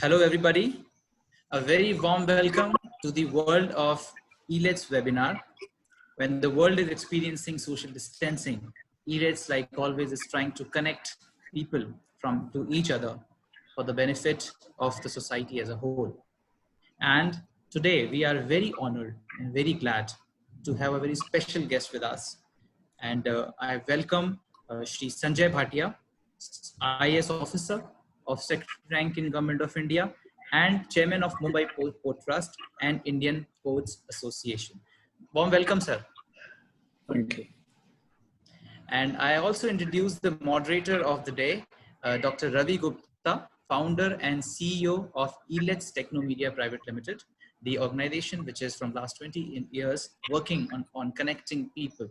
Hello, everybody. A very warm welcome to the world of ELETS webinar. When the world is experiencing social distancing, ELETS, like always, is trying to connect people to each other for the benefit of the society as a whole. And today we are very honored and very glad to have a very special guest with us. And I welcome Shri Sanjay Bhatia, IAS officer of Secretary Rank in Government of India and Chairman of Mumbai Port Trust and Indian Ports Association. Warm welcome, sir. Thank you. And I also introduce the moderator of the day, Dr. Ravi Gupta, founder and CEO of ELETS Technomedia Private Limited, the organization which is from last 20 years working on connecting people.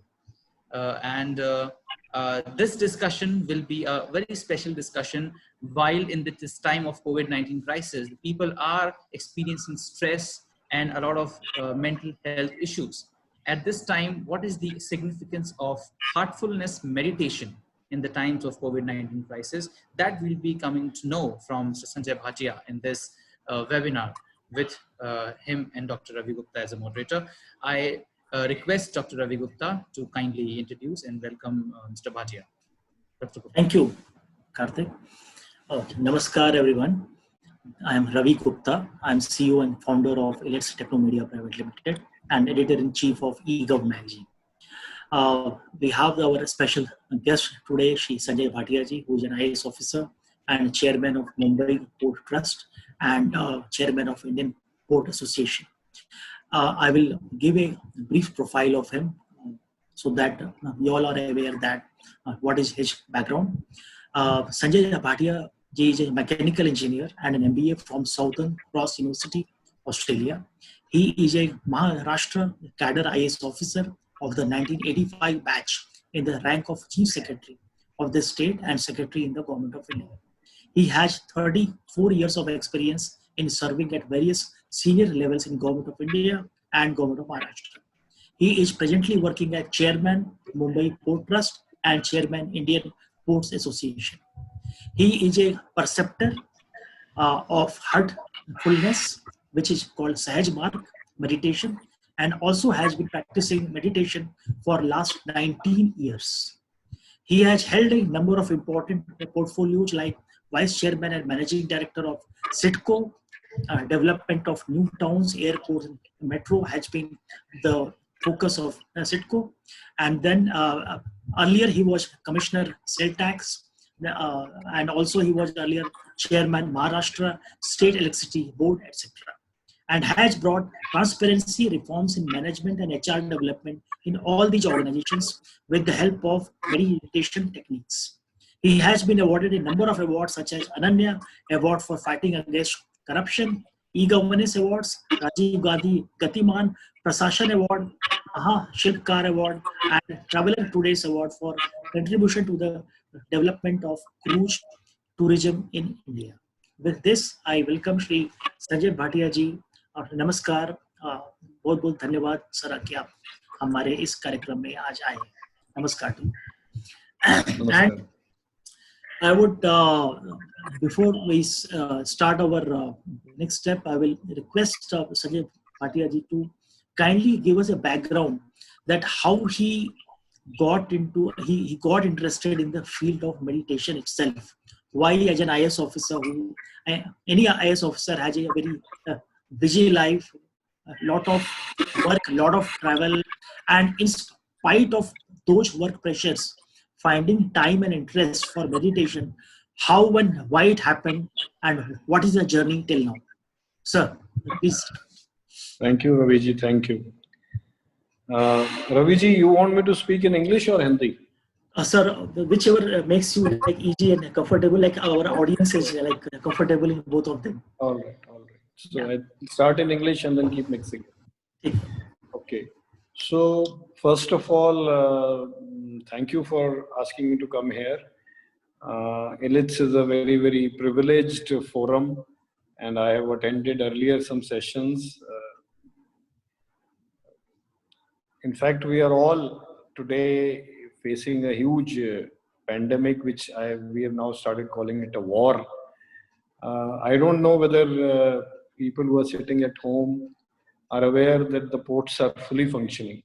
This discussion will be a very special discussion while in this time of COVID-19 crisis, people are experiencing stress and a lot of mental health issues. At this time, what is the significance of heartfulness meditation in the times of COVID-19 crisis? That we'll be coming to know from Sanjay Bhatia in this webinar with him and Dr. Ravi Gupta as a moderator. I request Dr. Ravi Gupta to kindly introduce and welcome Mr. Bhatia. Dr. Gupta. Thank you, Karthik. Namaskar, everyone. I am Ravi Gupta. I am CEO and founder of ELETS Technomedia Private Limited and editor-in-chief of eGov magazine. We have our special guest today, Shri Sanjay Bhatia ji, who is an IAS officer and chairman of Mumbai Port Trust and chairman of Indian Port Association. I will give a brief profile of him so that you all are aware that what is his background. Sanjay Bhatia ji is a mechanical engineer and an MBA from Southern Cross University, Australia. He is a Maharashtra cadre IAS officer of the 1985 batch in the rank of Chief Secretary of the state and Secretary in the Government of India. He has 34 years of experience in serving at various senior levels in Government of India and Government of Maharashtra. He is presently working as Chairman Mumbai Port Trust and Chairman Indian Ports Association. He is a preceptor of heartfulness, which is called Sahaj Marg meditation, and also has been practicing meditation for last 19 years. He has held a number of important portfolios like Vice Chairman and Managing Director of CITCO. Development of new towns, airports, and metro has been the focus of CITCO. And then earlier he was Commissioner Sale Tax, and also he was earlier Chairman Maharashtra State Electricity Board, etc. And has brought transparency, reforms in management and HR development in all these organizations with the help of meditation techniques. He has been awarded a number of awards such as Ananya Award for Fighting Against Corruption, E-Governance Awards, Rajiv Gandhi Gatiman Prasashan Award, Aha Shilpkar Award, and Traveler Today's Award for contribution to the development of cruise tourism in India. With this, I welcome Shri Sanjay Bhatia ji. नमस्कार, बहुत बहुत धन्यवाद sir कि आप हमारे इस कार्यक्रम में आज आए. नमस्कार. And I would, before we start our next step, I will request Sanjay Bhatia ji to kindly give us a background that how he got into, he got interested in the field of meditation itself. Why, as an IAS officer, any IAS officer has a very busy life, a lot of work, a lot of travel, and in spite of those work pressures, finding time and interest for meditation, how and why it happened, and what is the journey till now. Sir, please. Thank you, Raviji. Thank you. Raviji, you want me to speak in English or Hindi? Sir, whichever makes you like easy and comfortable, like our audience is like comfortable in both of them. All right. So yeah. I start in English and then keep mixing. Okay. So first of all, thank you for asking me to come here. ELETS is a very, very privileged forum, and I have attended earlier some sessions. In fact, we are all today facing a huge pandemic, which we have now started calling it a war. I don't know whether people who are sitting at home are aware that the ports are fully functioning,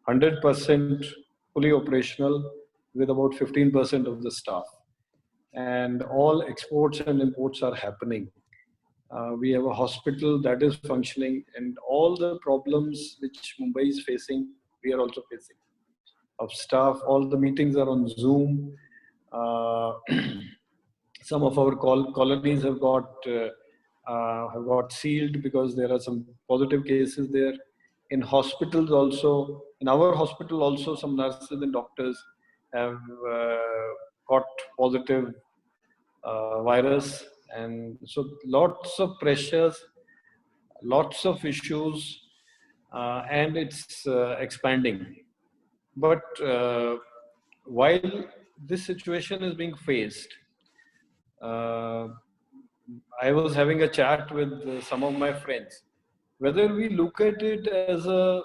100% fully operational with about 15% of the staff. And all exports and imports are happening. We have a hospital that is functioning, and all the problems which Mumbai is facing, we are also facing. Of staff, all the meetings are on Zoom. Some of our colonies have got sealed because there are some positive cases there. In hospitals also, in our hospital also, some nurses and doctors have got positive virus, and so lots of pressures, lots of issues, and it's expanding. But while this situation is being faced, uh, I was having a chat with some of my friends. Whether we look at it as a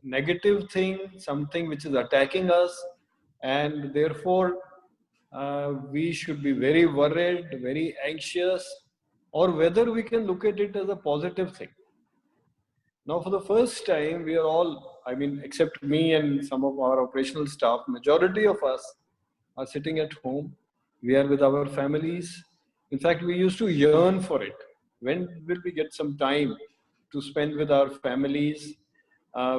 negative thing, something which is attacking us, and therefore we should be very worried, very anxious, or whether we can look at it as a positive thing. Now, for the first time, we are all, I mean, except me and some of our operational staff, majority of us are sitting at home. We are with our families. In fact, we used to yearn for it. When will we get some time to spend with our families?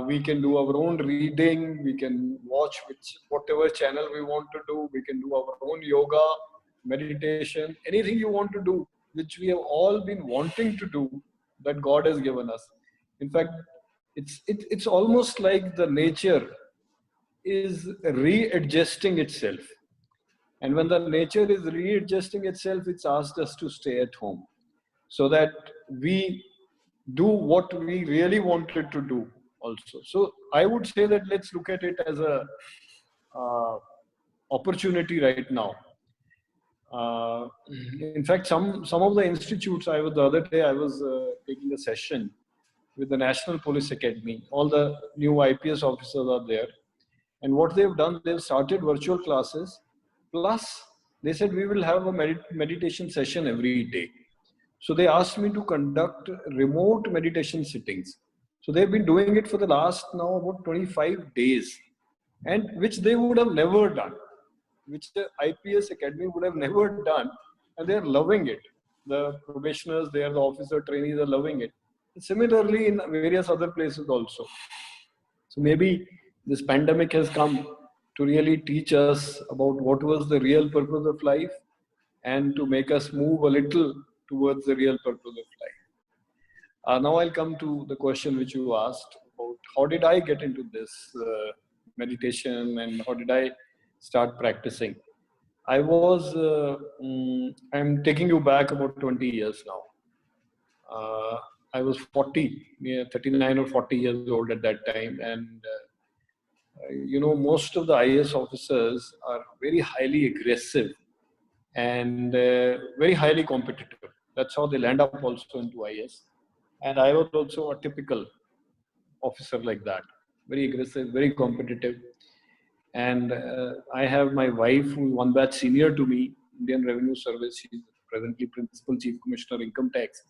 We can do our own reading. We can watch whatever channel we want to do. We can do our own yoga, meditation, anything you want to do, which we have all been wanting to do, that God has given us. In fact, it's almost like the nature is readjusting itself. And when the nature is readjusting itself, it's asked us to stay at home so that we do what we really wanted to do also. So I would say that let's look at it as a uh, opportunity right now. Uh, in fact, some of the institutes, the other day I was taking a session with the National Police Academy. All the new IPS officers are there. And what they've done, they've started virtual classes. Plus, they said we will have a meditation session every day. So they asked me to conduct remote meditation sittings. So they've been doing it for the last now about 25 days, and which they would have never done, which the IPS Academy would have never done, and they're loving it. The probationers there, the officer trainees are loving it. Similarly, in various other places also. So maybe this pandemic has come to really teach us about what was the real purpose of life and to make us move a little towards the real purpose of life. Now I'll come to the question which you asked about how did I get into this meditation and how did I start practicing. I was, I'm taking you back about 20 years now. I was 40, 39 or 40 years old at that time. And, most of the IAS officers are very highly aggressive and very highly competitive. That's how they land up also into IAS. And I was also a typical officer like that, very aggressive, very competitive. And I have my wife, who is one batch senior to me, Indian Revenue Service. She's presently Principal Chief Commissioner Income Tax.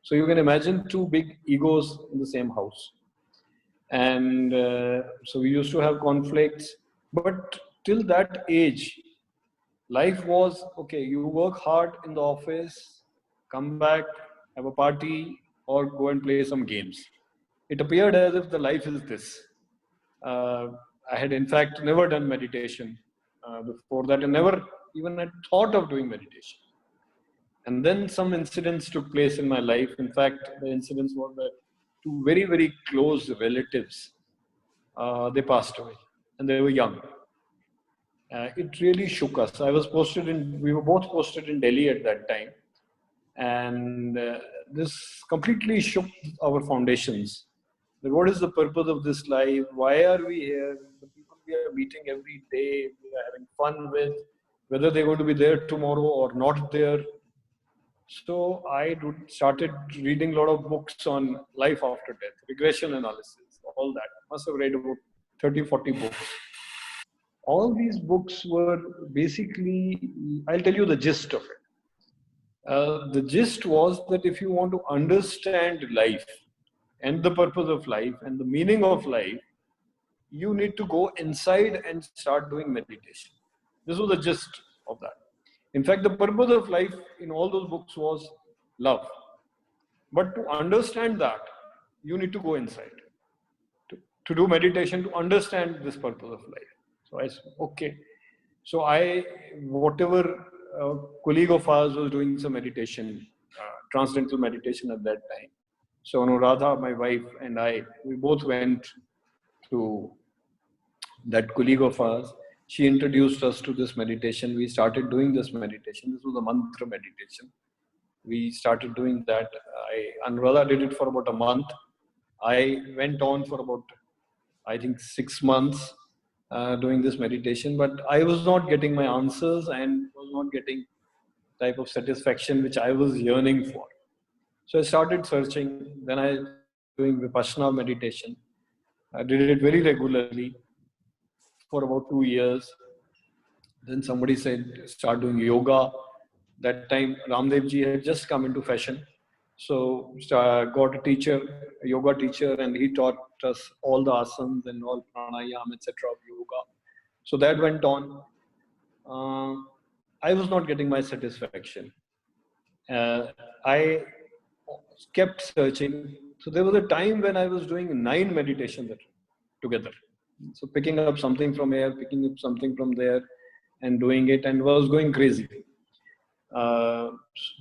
So you can imagine two big egos in the same house. And so we used to have conflicts. But till that age, life was, okay, you work hard in the office, come back, have a party, or go and play some games. It appeared as if the life is this. I had in fact never done meditation before that, and never even had thought of doing meditation. And then some incidents took place in my life. In fact, the incidents were that two very, very close relatives, they passed away, and they were young. It really shook us. We were both posted in Delhi at that time. And this completely shook our foundations. What is the purpose of this life? Why are we here? The people we are meeting every day, we are having fun with, whether they're going to be there tomorrow or not there. So I started reading a lot of books on life after death, regression analysis, all that. Must have read about 30, 40 books. All these books were basically, I'll tell you the gist of it. The gist was that if you want to understand life and the purpose of life and the meaning of life, you need to go inside and start doing meditation. This was the gist of that. In fact, the purpose of life in all those books was love. But to understand that, you need to go inside. To do meditation, to understand this purpose of life. So I said, okay. So whatever colleague of ours was doing some meditation, transcendental meditation at that time. So Anuradha, my wife, and I, we both went to that colleague of ours. She introduced us to this meditation. We started doing this meditation. This was a mantra meditation. We started doing that. Anuradha did it for about a month. I went on for about, I think, 6 months doing this meditation, but I was not getting my answers and was not getting type of satisfaction which I was yearning for. So I started searching. Then I doing Vipassana meditation. I did it very regularly for about 2 years. Then somebody said, start doing yoga. That time Ramdev ji had just come into fashion. So got a teacher, a yoga teacher, and he taught us all the asanas and all pranayam, etc. of yoga. So that went on. I was not getting my satisfaction. I kept searching. So there was a time when I was doing 9 meditations together. So picking up something from here, picking up something from there, and doing it, and was going crazy.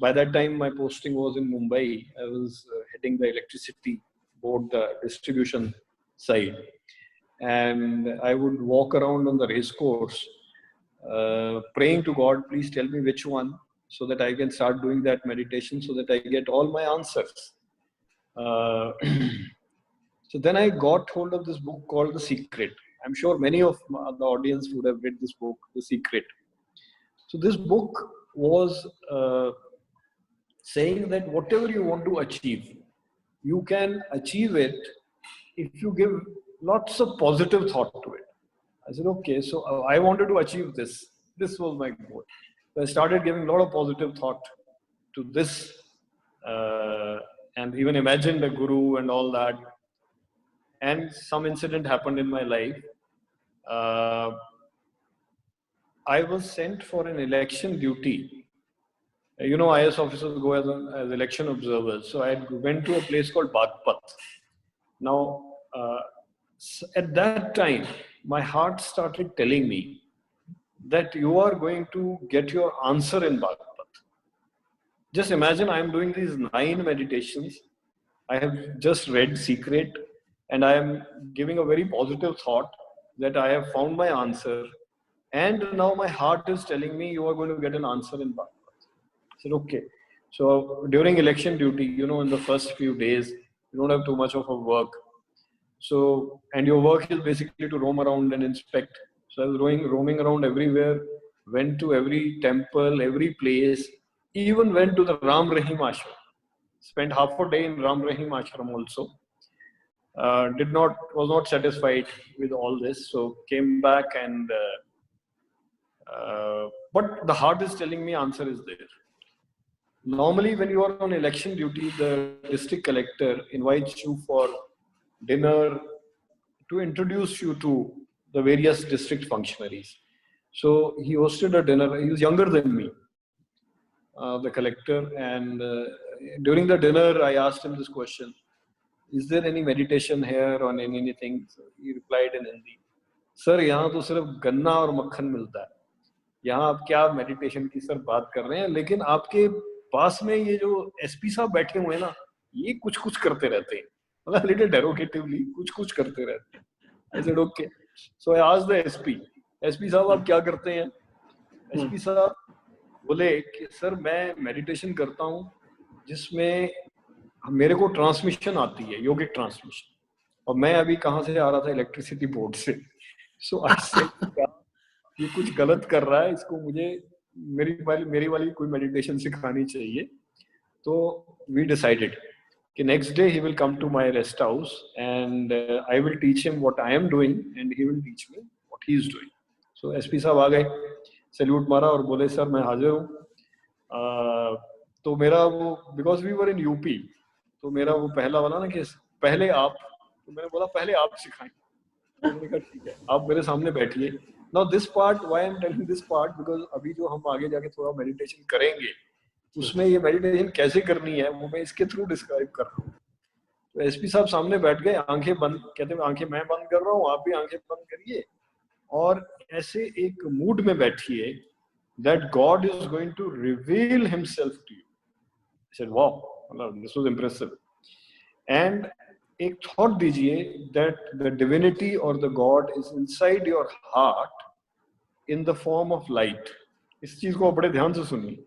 By that time, my posting was in Mumbai. I was heading the electricity board, the distribution side. And I would walk around on the race course, praying to God, please tell me which one, so that I can start doing that meditation, so that I get all my answers. So then I got hold of this book called The Secret. I'm sure many of the audience would have read this book, The Secret. So this book was saying that whatever you want to achieve, you can achieve it if you give lots of positive thought to it. I said, okay, so I wanted to achieve this. This was my goal. So I started giving a lot of positive thought to this and even imagined a guru and all that. And some incident happened in my life. I was sent for an election duty. You know, IS officers go as election observers. So I went to a place called Bagpat. Now, at that time, my heart started telling me that you are going to get your answer in Bagpat. Just imagine I'm doing these 9 meditations. I have just read Secret, and I am giving a very positive thought that I have found my answer. And now my heart is telling me you are going to get an answer in Bagpat. I said, okay. So during election duty, you know, in the first few days, you don't have too much of a work. So, and your work is basically to roam around and inspect. So I was roaming around everywhere, went to every temple, every place, even went to the Ram Rahim Ashram. Spent half a day in Ram Rahim Ashram also. Was not satisfied with all this. So came back and, but the heart is telling me answer is there. Normally, when you are on election duty, the district collector invites you for dinner to introduce you to the various district functionaries. So he hosted a dinner. He was younger than me, the collector. And during the dinner, I asked him this question: is there any meditation here on anything? So he replied in Hindi, "Sir, यहाँ तो सिर्फ गन्ना और मक्खन मिलता है. यहाँ आप क्या meditation की सर बात कर रहे हैं? लेकिन आपके पास में ये जो SP साहब बैठे हुए हैं ना, ये कुछ करते रहते हैं. मतलब little derogatively कुछ करते रहते हैं." I said, okay. So I asked the SP साहब आप क्या करते हैं? SP साहब बोले कि सर मैं meditation करता हूँ जिसमें मेरे को ट्रांसमिशन आती है, योगिक ट्रांसमिशन. और मैं अभी कहाँ से आ रहा था? इलेक्ट्रिसिटी बोर्ड से. सो ये कुछ गलत कर रहा है, इसको मुझे मेरी वाली कोई मेडिटेशन सिखानी चाहिए. तो वी डिसाइडेड कि next day he will come to my rest house and I will teach him what I am doing and he will teach me what he is doing. So SP साहब आ गए, salute मारा और बोले sir मैं हाजिर हूँ. तो मेरा वो because we were in UP, तो मेरा वो पहला वाला ना कि पहले आप, तो मैंने बोला पहले आप सिखाएं। तो मैंने कहा ठीक है, आप मेरे सामने बैठिए। Now this part, why I am telling this part, because अभी जो हम आगे जाके थोड़ा मेडिटेशन करेंगे उसमें ये मेडिटेशन कैसे करनी है वो मैं इसके थ्रू डिस्क्राइब कर रहा हूँ। तो एसपी साहब सामने बैठ गए, आंखें बंद, कहते हैं आंखें मैं बंद कर रहा हूँ, आप भी आंखें बंद करिए और ऐसे एक मूड में बैठिए that God is going to reveal himself to you. I said, wow, this was impressive. And एक thought दीजिए that the divinity or the God is inside your heart in the form of light. इस चीज को बड़े ध्यान से सुनिए।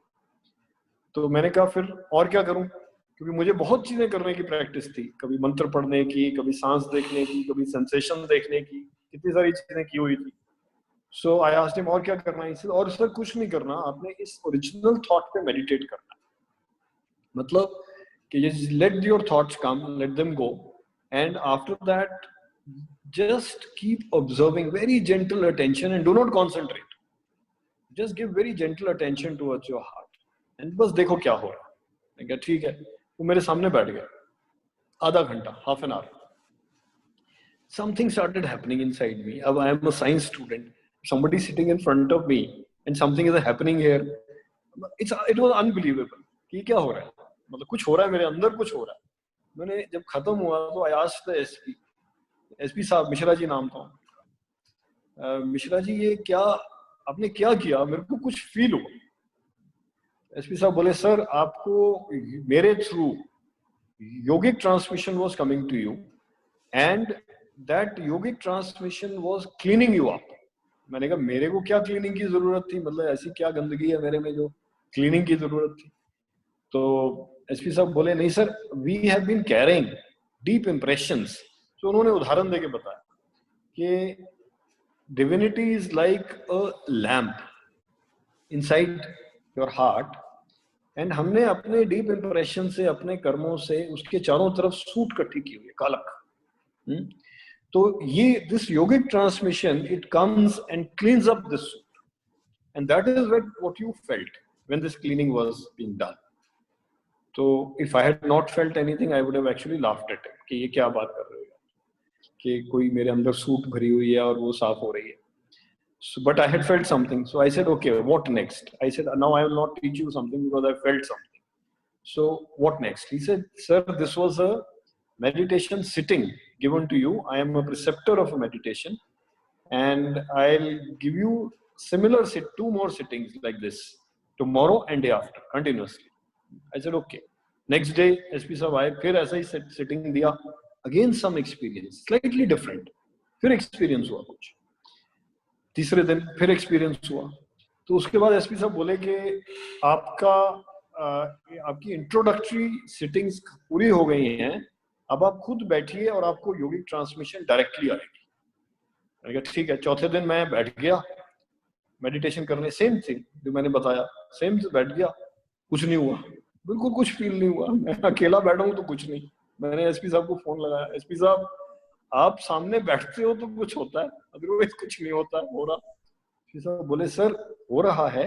तो मैंने कहा फिर और क्या करूं, क्योंकि मुझे बहुत चीजें करने की प्रैक्टिस थी, कभी मंत्र पढ़ने की, कभी सांस देखने की, कभी सेंसेशन देखने की, कितनी सारी चीजें की हुई थी। So I asked him और क्या करना है, और सर कुछ नहीं करना, आपने इस ओरिजिनल थॉट पे मेडिटेट करना है। मतलब कि let your thoughts come, let them go, and after that just keep observing, very gentle attention and do not concentrate, just give very gentle attention towards your heart and बस देखो क्या हो रहा है। मैं कहा ठीक है। वो मेरे सामने बैठ गया, आधा घंटा, half an hour. Something started happening inside me. अब I am a science student. Somebody sitting in front of me and something is happening here. It was unbelievable. कि क्या हो रहा है, मतलब कुछ हो रहा है मेरे अंदर, कुछ हो रहा है। मैंने जब खत्म हुआ तो I asked the SP साहब, मिश्रा जी नाम था, मिश्रा जी ये क्या आपने क्या किया, मेरे को कुछ फील हुआ। SP साहब बोले सर आपको मेरे through yogic transmission was coming to you and that yogic transmission was cleaning you up. मैंने कहा मेरे को क्या क्लीनिंग की जरूरत थी, मतलब ऐसी क्या गंदगी है मेरे में जो क्लीनिंग की जरूरत थी। तो एसपी साहब बोले नहीं sir, we have been carrying deep impressions. तो उन्होंने उदाहरण देके बताया कि divinity is like a lamp inside your heart, and हमने अपने डीप इंप्रेशन से, अपने कर्मों से उसके चारों तरफ सूट इकट्ठी की हुई है, कालक। तो ये दिस योगिक transmission it comes and cleans up this soot, and that is what you felt when this cleaning was being done. तो if I had not felt anything I would have actually laughed at it कि ये क्या बात कर रहे हो कि कोई मेरे अंदर सूट भरी हुई है और वो साफ हो रही है। So, but I had felt something, so I said, okay, what next? I said, now I will not teach you something because I felt something. So what next? He said, sir, this was a meditation sitting given to you. I am a preceptor of a meditation, and I'll give you similar 2 more sittings like this tomorrow and day after continuously. I said, okay. Next day, SP sahab aaye, फिर ऐसा ही sitting दिया, again some experience, slightly different. फिर experience हुआ कुछ। तीसरे दिन फिर experience हुआ। तो उसके बाद एसपी साहब बोले कि आपकी इंट्रोडक्टरी सिटिंग्स पूरी हो गई हैं, अब आप खुद बैठिए और आपको योगिक ट्रांसमिशन डायरेक्टली आएगी। मैंने कहा ठीक है। चौथे दिन मैं बैठ गया मेडिटेशन करने, सेम थिंग जो मैंने बताया, सेम से बैठ गया, कुछ नहीं हुआ, बिल्कुल कुछ फील नहीं हुआ। मैं अकेला बैठा हूँ तो कुछ नहीं। मैंने एसपी साहब को फोन लगाया, एसपी साहब आप सामने बैठते हो तो कुछ होता है, अदरवाइज कुछ नहीं होता हो रहा। साहब बोले सर हो रहा है,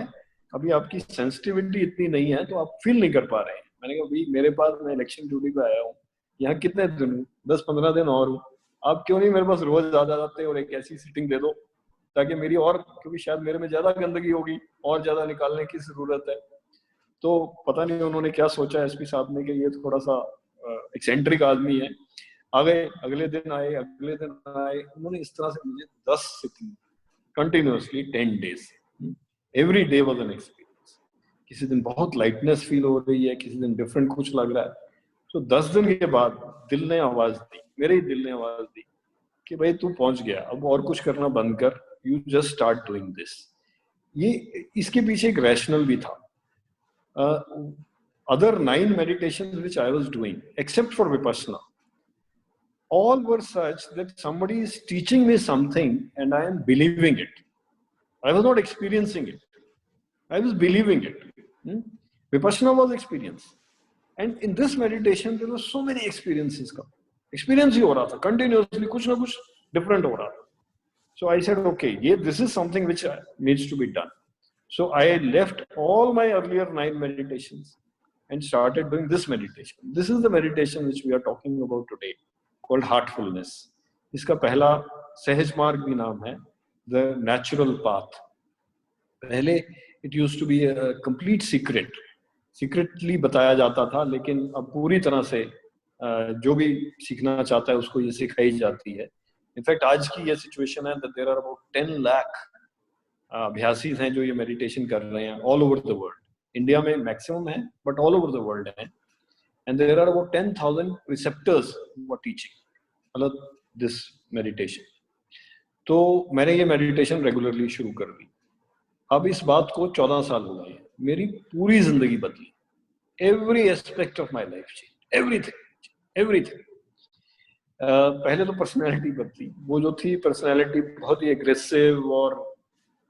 अभी आपकी सेंसिटिविटी इतनी नहीं है तो आप फील नहीं कर पा रहे हैं। मैंने कहा भाई मेरे पास, मैं इलेक्शन ड्यूटी पे आया हूँ, यहाँ कितने दिन हूँ, 10-15 दिन और हूँ, आप क्यों नहीं मेरे पास रोज आ जाते और एक ऐसी सिटिंग दे दो ताकि मेरी और, क्योंकि शायद मेरे में ज्यादा गंदगी होगी और ज्यादा निकालने की जरूरत है। तो पता नहीं उन्होंने क्या सोचा एसपी साहब ने कि ये थोड़ा सा एक्सेंट्रिक आदमी है। आ गए, अगले दिन आए, उन्होंने इस तरह से मुझे 10 sitting continuously 10 days, every day was an experience. किसी दिन बहुत लाइटनेस फील हो रही है, किसी दिन डिफरेंट कुछ लग रहा है। तो 10 दिन के बाद दिल ने आवाज दी, मेरे ही दिल ने आवाज दी कि भाई तू पहुंच गया, अब और कुछ करना बंद कर, you just start doing this. ये इसके पीछे एक रैशनल भी था। other 9 meditations which I was doing, except for Vipassana, all were such that somebody is teaching me something and I am believing it. I was not experiencing it, I was believing it. Vipassana was experience, and in this meditation there were so many experiences. Experience ही हो रहा था continuously, कुछ ना कुछ different हो रहा था. So I said, okay, this is something which needs to be done. So I left all my earlier 9 meditations and started doing this meditation. This is the meditation which we are talking about today, called heartfulness. इसका पहला सहज मार्ग भी नाम है the natural path. पहले it used to be a complete secret, secretly बताया जाता था, लेकिन अब पूरी तरह से जो भी सीखना चाहता है उसको ये सिखाई जाती है. इनफैक्ट आज की ये सिचुएशन है that there are about 10 lakh अभ्यासी हैं जो ये मेडिटेशन कर रहे हैं all over the world. India में मैक्सिमम है but all over the world है. And there are about 10,000 preceptors who are teaching मतलब this meditation. तो मैंने ये मेडिटेशन रेगुलरली शुरू कर दी. अब इस बात को 14 साल हो गए. मेरी पूरी जिंदगी बदली. Every aspect of my life changed. Everything. पहले तो पर्सनैलिटी बदली. वो जो थी पर्सनैलिटी बहुत ही एग्रेसिव और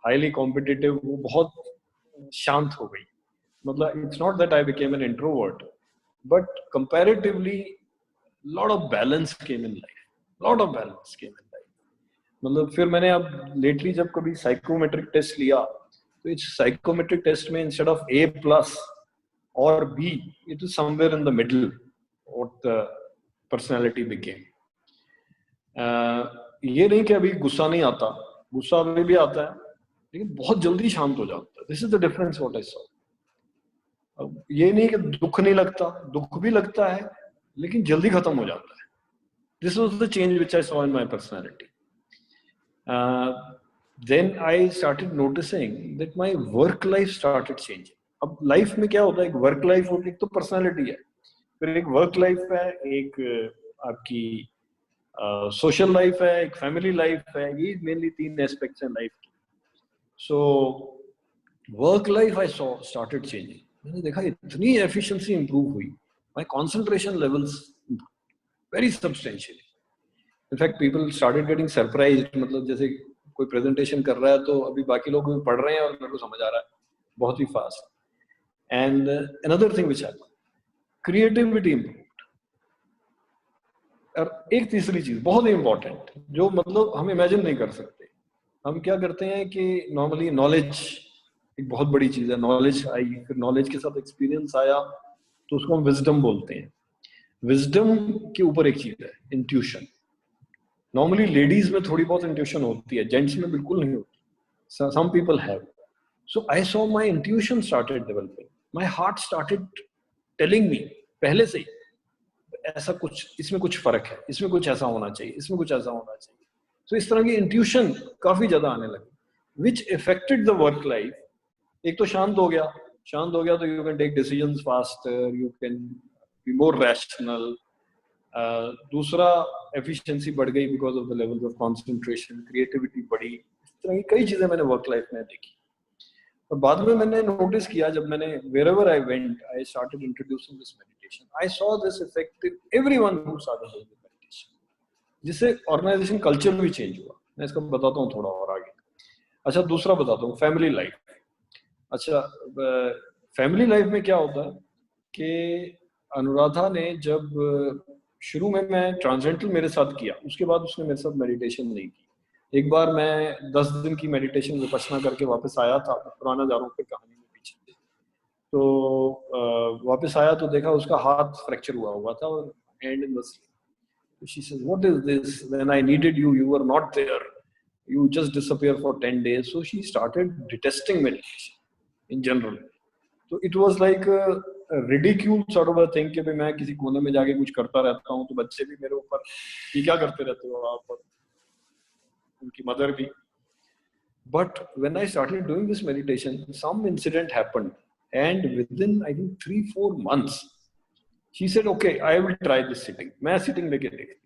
हाईली कॉम्पिटिटिव, वो बहुत शांत हो गई. मतलब it's not that I became an introvert, but comparatively lot of balance came in life. मतलब फिर मैंने अब लेटली जब कभी साइकोमेट्रिक टेस्ट लिया तो इस साइकोमेट्रिक टेस्ट में इंस्टेड ऑफ A+ और B, it is somewhere in the middle what the personality became. ये नहीं कि अभी गुस्सा नहीं आता, गुस्सा अभी भी आता है लेकिन बहुत जल्दी शांत हो जाता है. This is the difference what I saw. अब ये नहीं कि दुख नहीं लगता, दुख भी लगता है लेकिन जल्दी खत्म हो जाता है. This was the change which I saw in my personality. then I started noticing that my work life started changing. अब लाइफ में क्या होता है, एक वर्क लाइफ होती है, एक तो पर्सनैलिटी है, फिर एक वर्क लाइफ है, एक आपकी सोशल लाइफ है, एक फैमिली लाइफ है. ये मेनली 3 एस्पेक्ट्स हैं लाइफ की. So work life I saw started changing. मैंने देखा इतनी एफिशिएंसी इंप्रूव हुई, my concentration levels very substantially. In fact people started getting surprised. मतलब जैसे कोई प्रेजेंटेशन कर रहा है तो अभी बाकी लोग पढ़ रहे हैं और मेरे को समझ आ रहा है बहुत ही fast. And another thing which happened, creativity improved. और एक तीसरी चीज बहुत ही इंपॉर्टेंट जो मतलब हम इमेजिन नहीं कर सकते. हम क्या करते हैं कि नॉर्मली नॉलेज एक बहुत बड़ी चीज है. नॉलेज आई, फिर नॉलेज के साथ एक्सपीरियंस आया तो उसको हम विजडम बोलते हैं. विजडम के ऊपर एक चीज है इंट्यूशन. नॉर्मली लेडीज में थोड़ी बहुत इंट्यूशन होती है, जेंट्स में बिल्कुल नहीं होती. Some people have. So I saw my intuition started developing. My heart started telling me पहले से ही ऐसा कुछ, इसमें कुछ फर्क है, इसमें कुछ ऐसा होना चाहिए, इसमें कुछ ऐसा होना चाहिए. तो इस तरह की इंट्यूशन काफी ज्यादा आने लगी, which affected the work life. एक तो शांत हो गया तो you can take decisions faster, you can be more rational. दूसरा एफिशिएंसी बढ़ गई because of the level of concentration, creativity बढ़ी. इस तरह की कई चीजें मैंने वर्क लाइफ में देखी. और बाद में मैंने नोटिस किया जब मैंने wherever I went, I started introducing this meditation. I saw this effect in everyone who started doing the meditation. जिससे ऑर्गेनाइजेशन कल्चर भी चेंज हुआ. मैं इसका बताता हूँ थोड़ा और आगे. अच्छा, दूसरा बताता हूँ, फैमिली लाइफ. अच्छा, फैमिली लाइफ में क्या होता है कि अनुराधा ने जब शुरू में मैं ट्रांसेंडेंटल मेरे साथ किया, उसके बाद उसने मेरे साथ मेडिटेशन नहीं की. एक बार मैं 10 दिन की मेडिटेशन विपश्यना करके वापस आया था. पुराना जा रहा हूँ फिर कहानी में पीछे. तो वापस आया तो देखा उसका हाथ फ्रैक्चर हुआ था और hand in the slip. She said, what is this? When I needed you, you were not there. You just disappear for 10 days. So she started detesting meditation in general. So it was like a ridicule sort of a thing कि मैं किसी कोने में जाके कुछ करता रहता हूँ तो बच्चे भी मेरे ऊपर ये क्या करते रहते हो आप, और उनकी मदर भी. But when I started doing this meditation, some incident happened, and within I think 3-4 months, she said, "Okay, I will try this sitting." मैं sitting लेके देखती.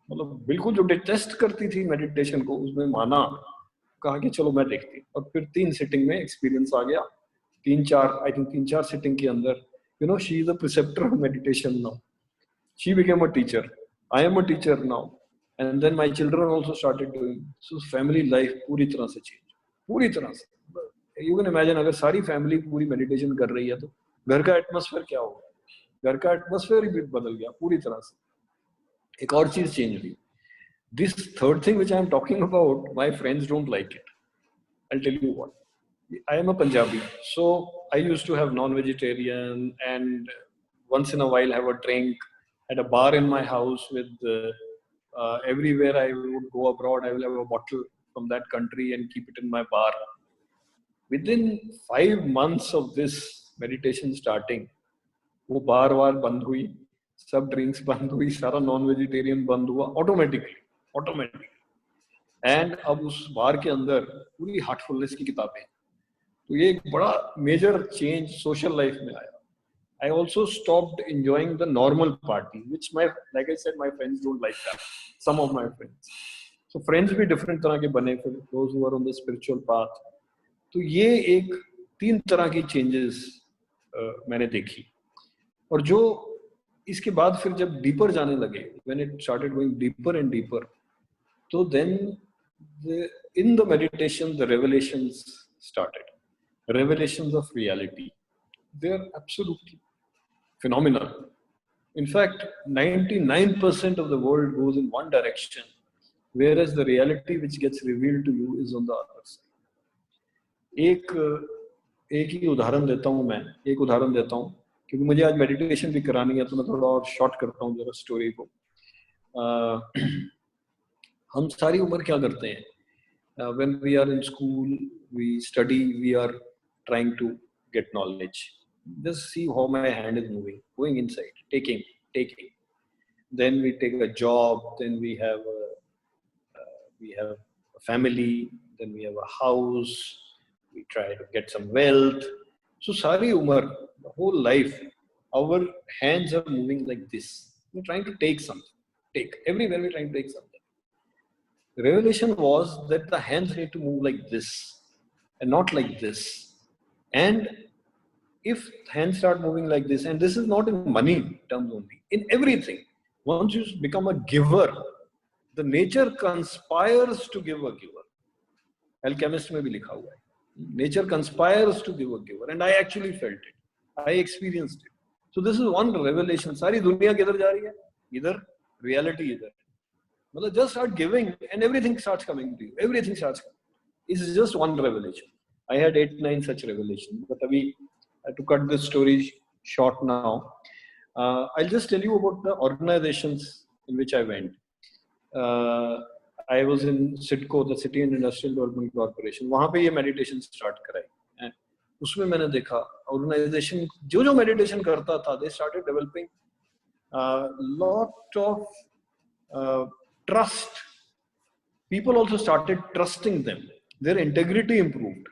मतलब बिल्कुल जो डिटेस्ट करती थी मेडिटेशन को, उसमें माना, कहा कि चलो मैं देखती. और फिर 3 सिटिंग में एक्सपीरियंस आ गया. 3-4 सिटिंग के अंदर, you know, she is a preceptor of meditation now. She became a teacher. I am a teacher now. And then my children also started doing. So family life पूरी तरह से change. पूरी तरह से. You can imagine अगर सारी family पूरी meditation कर रही है तो घर का एटमॉस्फेयर क्या होगा. घर का एटमॉस्फेयर ही बदल गया पूरी तरह से. एक और चीज चेंज हुई. This third thing which I am talking about, my friends don't like it. I'll tell you what. I am a Punjabi, so I used to have non-vegetarian and once in a while have a drink at a bar in my house with everywhere I would go abroad, I will have a bottle from that country and keep it in my bar. Within 5 months of this meditation starting, वो बार बार बंद हुई, सब drinks बंद हुई, सारा non vegetarian बंद हुआ automatically. And अब उस बार के अंदर पूरी हार्टफुलनेस की किताबें. तो ये एक बड़ा मेजर चेंज सोशल लाइफ में आया. I also stopped enjoying the normal party, which like I said, my friends don't like that. Some of my friends. So friends भी different तरह के बने for those who are on the spiritual path. तो ये एक 3 तरह की changes मैंने देखी. और जो इसके बाद फिर जब deeper जाने लगे, when it started going deeper and deeper, तो then in the meditation the revelations started. Revelations of reality. They are absolutely phenomenal. In fact, 99% of the world goes in one direction, whereas the reality which gets revealed to you is on the other side. एक ही उदाहरण देता हूँ मैं, क्योंकि मुझे आज meditation भी करानी है, तो मैं थोड़ा और शॉर्ट करता हूँ जरा स्टोरी को. हम सारी उम्र क्या करते हैं? When we are in school, we study, we are trying to get knowledge. Just see how my hand is moving, going inside, taking. Then we take a job, then we have a family, then we have a house, we try to get some wealth. So sari umar, the whole life, our hands are moving like this. We're trying to take something. Everywhere we're trying to take something. The revelation was that the hands need to move like this and not like this. And if hands start moving like this, and this is not in money terms only, in everything, once you become a giver, the nature conspires to give a giver. Alchemist mein bhi likha hua hai. Nature conspires to give a giver, and I actually felt it. I experienced it. So this is one revelation. Sari duniya kidhar ja rahi hai? Idhar, reality idhar. Matlab just start giving, and everything starts coming to you. Everything starts coming. It's just one revelation. I had 8-9 such revelations, but to cut this story short now, I'll just tell you about the organizations in which I went. I was in CIDCO, the City and Industrial Development Corporation. वहाँ पे ये meditation start कराई. उसमें मैंने देखा organization जो meditation करता था, they started developing lot of trust. People also started trusting them. Their integrity improved.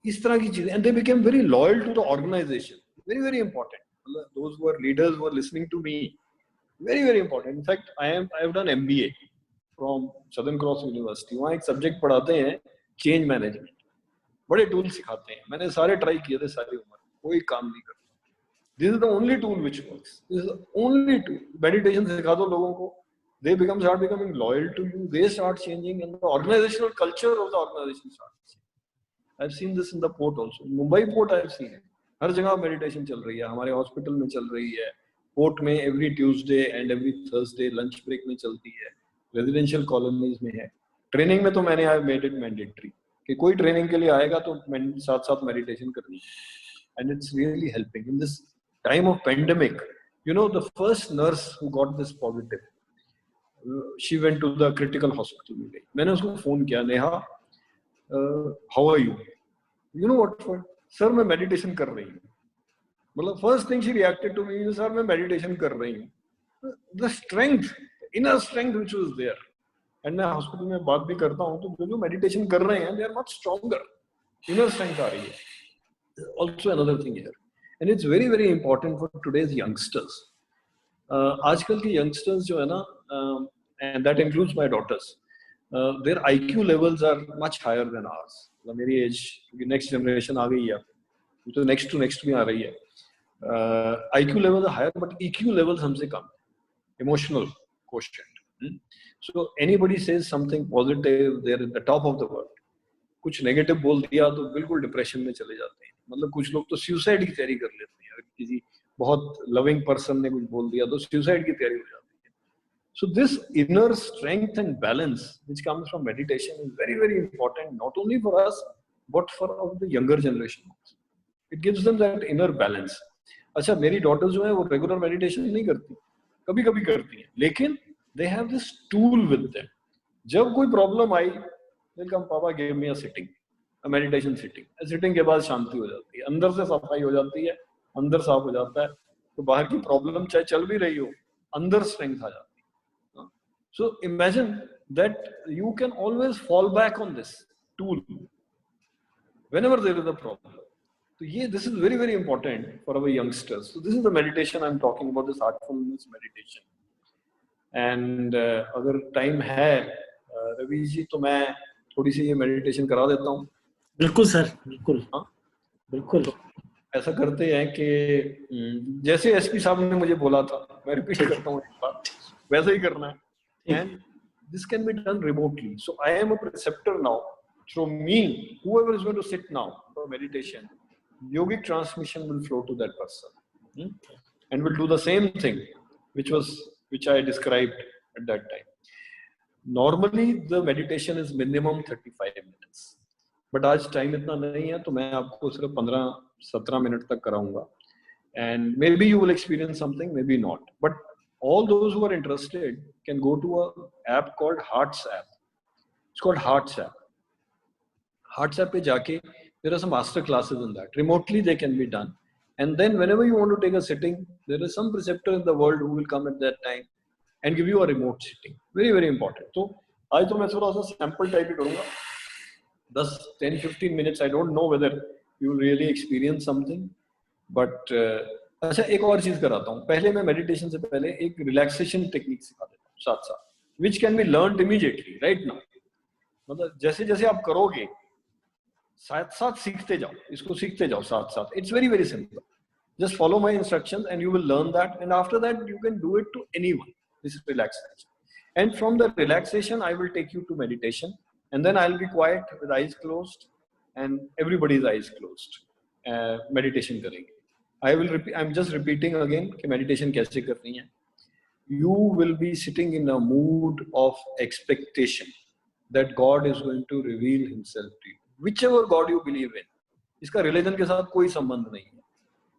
इस तरह की चीजें, and they became very loyal to the organization. Very, very important. Those who are leaders who are listening to me, very, very important. In fact, I have done MBA from Southern Cross University. वहाँ एक subject पढ़ाते हैं change management. बड़े tools सिखाते हैं. मैंने सारे try किए थे सारी उम्र, कोई काम नहीं करता. This is the only tool which works. This is the only tool. Meditation सिखा दो लोगों को, they start becoming loyal to you. They start changing, and the organizational culture of the organization starts changing. I've seen this in the port also. In Mumbai port I've seen it. हर जगह meditation चल रही है, हमारे hospital में चल रही है, port में every Tuesday and every Thursday lunch break में चलती है, रेजिडेंशियल कॉलोनीज में है. ट्रेनिंग में तो मैंने आई मेड इट मैंडेटरी कि कोई ट्रेनिंग के लिए आएगा तो साथ साथ मेडिटेशन करनी है. And it's really helping in this time of pandemic. You know, the first nurse who got this positive, she went to the critical hospital में गई. मैंने उसको फोन किया, Neha how are you? You know what for? Sir मैं meditation कर रही हूँ. मतलब first thing she reacted to me, sir मैं मेडिटेशन कर रही हूँ. The strength, inner strength which was there. And मैं हॉस्पिटल में बात भी करता हूँ तो जो मेडिटेशन कर रहे हैं they are much stronger. Inner strength आ रही है. Also another thing here, and it's very very important for today's youngsters. आजकल के यंगस्टर्स जो है ना, and that includes my daughters, their IQ levels are much higher than ours. मेरी age, क्योंकि नेक्स्ट जनरेशन आ गई है तो नेक्स्ट टू नेक्स्ट भी आ रही है. IQ level higher but EQ levels हमसे कम. Emotional quotient. So anybody says something positive, they are at the top of the world. कुछ नेगेटिव बोल दिया तो बिल्कुल डिप्रेशन में चले जाते हैं. मतलब कुछ लोग तो सुसाइड की तैयारी कर लेते हैं. अगर किसी बहुत लविंग पर्सन ने कुछ बोल दिया तो सुसाइड की तैयारी हो जाती है. So this inner strength and balance which comes from meditation is very, very important, not only for us, but for the younger generation. It gives them that inner balance. अच्छा मेरी डॉटर जो है वो रेगुलर मेडिटेशन नहीं करती, कभी कभी करती है, लेकिन they have this tool with them. जब कोई प्रॉब्लम आई, they'll come, पापा give me a sitting, a meditation sitting. Sitting के बाद शांति हो जाती है, अंदर से सफाई हो जाती है, अंदर साफ हो जाता है, तो बाहर की प्रॉब्लम चाहे चल भी रही हो, अंदर स्ट्रेंथ आ जाती है. So imagine that you can always fall back on this tool whenever there is a problem. So yeah, this is very very important for our youngsters. So this is the meditation I'm talking about, this heartfulness meditation. And अगर time है रवि जी, तो मैं थोड़ी सी ये meditation करा देता हूँ. बिल्कुल सर, बिल्कुल. हाँ बिल्कुल. तो ऐसा करते हैं कि जैसे एसपी साहब ने मुझे बोला था, मैं रिपीट करता हूँ एक बार, वैसे ही करना है. And this can be done remotely. So I am a preceptor now. Through me, whoever is going to sit now for meditation, yogic transmission will flow to that person, and will do the same thing which I described at that time. Normally the meditation is minimum 35 minutes, but आज time इतना नहीं है, तो मैं आपको सिर्फ 15-17 minute तक कराऊंगा. And maybe you will experience something, maybe not, but all those who are interested can go to a app called Hearts app. It's called Hearts app. Hearts app pe jaake, there are some master classes in that. Remotely they can be done. And then whenever you want to take a sitting, there is some preceptor in the world who will come at that time and give you a remote sitting. Very, very important. So, आज तो मैं थोड़ा सा sample type ही करूँगा. 10-15 minutes. I don't know whether you will really experience something, but अच्छा एक और चीज कराता हूँ. पहले मैं मेडिटेशन से पहले एक रिलैक्सेशन टेक्निक सिखा देता हूँ साथ साथ, which can be learned immediately right now. मतलब जैसे जैसे आप करोगे साथ साथ सीखते जाओ, इसको सीखते जाओ साथ साथ. It's very very simple. Just follow my instructions and you will learn that, and after that you can do it to anyone. This is relaxation, and from the relaxation I will take you to meditation, and then I will be quiet with eyes closed and everybody's eyes closed. Meditation करेंगे. I will repeat. I'm just repeating again कि meditation कैसे करनी है. You will be sitting in a mood of expectation that God is going to reveal Himself to you, whichever God you believe in. इसका religion के साथ कोई संबंध नहीं है.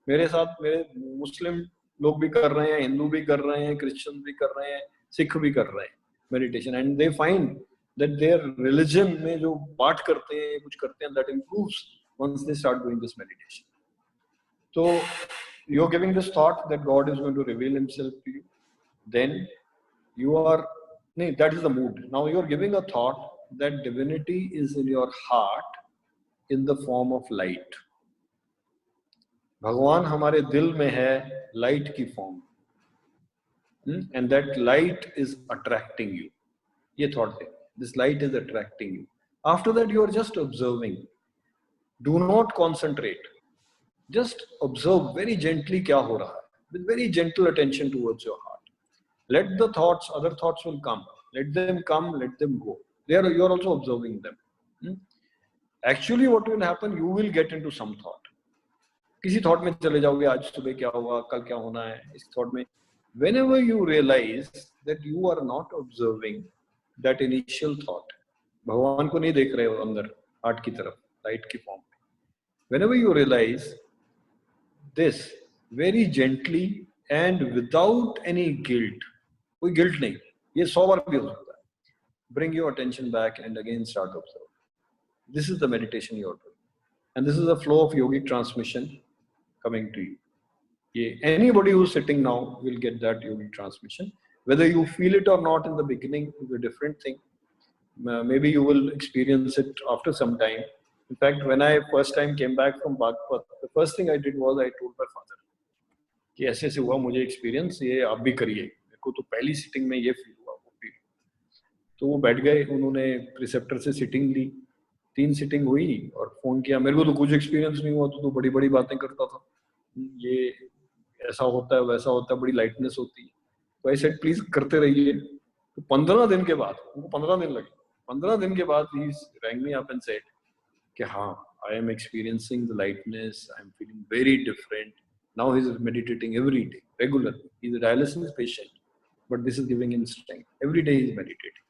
मेरे साथ मेरे मुस्लिम लोग भी कर रहे हैं, हिंदू भी कर रहे हैं, क्रिश्चियन भी कर रहे हैं, सिख भी कर रहे हैं meditation, and they find that their religion में जो पाठ करते हैं, कुछ करते हैं, that improves once they start doing this meditation. So you're giving this thought that God is going to reveal Himself to you. Then you are, no, that is the mood. Now you're giving a thought that divinity is in your heart in the form of light. भगवान हमारे दिल में है light की form, and that light is attracting you. ये thought है. This light is attracting you. After that you are just observing. Do not concentrate. Just observe very gently क्या हो रहा है, with very gentle attention towards your heart. Let the thoughts, other thoughts will come. Let them come, let them go. You are also observing them. Actually, what will happen? You will get into some thought. किसी thought में चले जाओगे, आज सुबह क्या हुआ, कल क्या होना है, इस thought में. Whenever you realize that you are not observing that initial thought, भगवान को नहीं देख रहे हो अंदर heart की तरफ, light की form में. Whenever you realize this, very gently and without any guilt, कोई guilt नहीं, ये 100 बार भी हो सकता है, bring your attention back and again start observing. This is the meditation you are doing, and this is the flow of yogic transmission coming to you. Anybody who's sitting now will get that yogic transmission. Whether you feel it or not in the beginning is a different thing. Maybe you will experience it after some time. In fact, when I first time came back from Bagpat, the first thing I did was I told my father कि ऐसे ऐसे हुआ मुझे experience, ये आप भी करिए. मेरे को तो पहली sitting में ये feel हुआ, वो feel. तो वो बैठ गए, उन्होंने preceptor से sitting ली, 3 sitting हुई और phone किया. मेरे को तो कुछ experience नहीं हुआ, तो बड़ी बड़ी बातें करता था. ये ऐसा होता है, वैसा होता है, बड़ी lightness होती है. तो I said please करते रहिए. तो 15 दिन के बाद, उनको 15 दिन लगे. 15 दिन के बाद he rang me up and said कि हाँ, I am experiencing the lightness, I am feeling very different. Now he is meditating every day, regularly. He is a dialysis patient, but this is giving him strength. Every day he is meditating.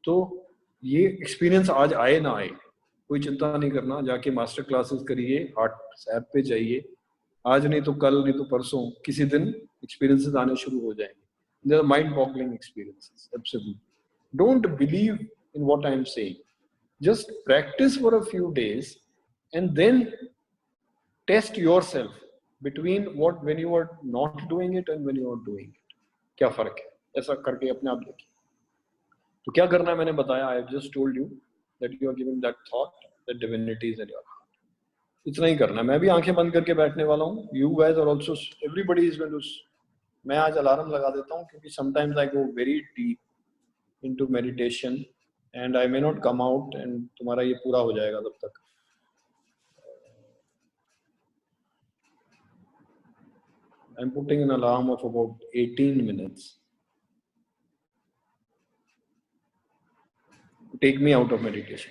तो ये experience आज आए ना आए, कोई चिंता नहीं करना. जाके master classes करिए, Hearts app पे जाइए, आज नहीं तो कल, नहीं तो परसों, किसी दिन experiences आने शुरू हो जाएंगे. They are mind-boggling experiences. Absolutely. Don't believe in what I am saying. Just practice for a few days and then test yourself between when you are not doing it and when you are doing it. क्या फर्क है? ऐसा करके अपने आप देखिए. तो क्या करना है मैंने बताया. I have just told you that you are giving that thought that divinity is in your heart. इतना ही करना है. मैं भी आंखें बंद करके बैठने वाला हूँ. You guys are also, everybody is going to. मैं आज अलार्म लगा देता हूँ क्योंकि sometimes I go very deep into meditation and I may not come out and तुम्हारा ये पूरा हो जाएगा तब तक. I'm putting an alarm of about 18 minutes to take me out of meditation.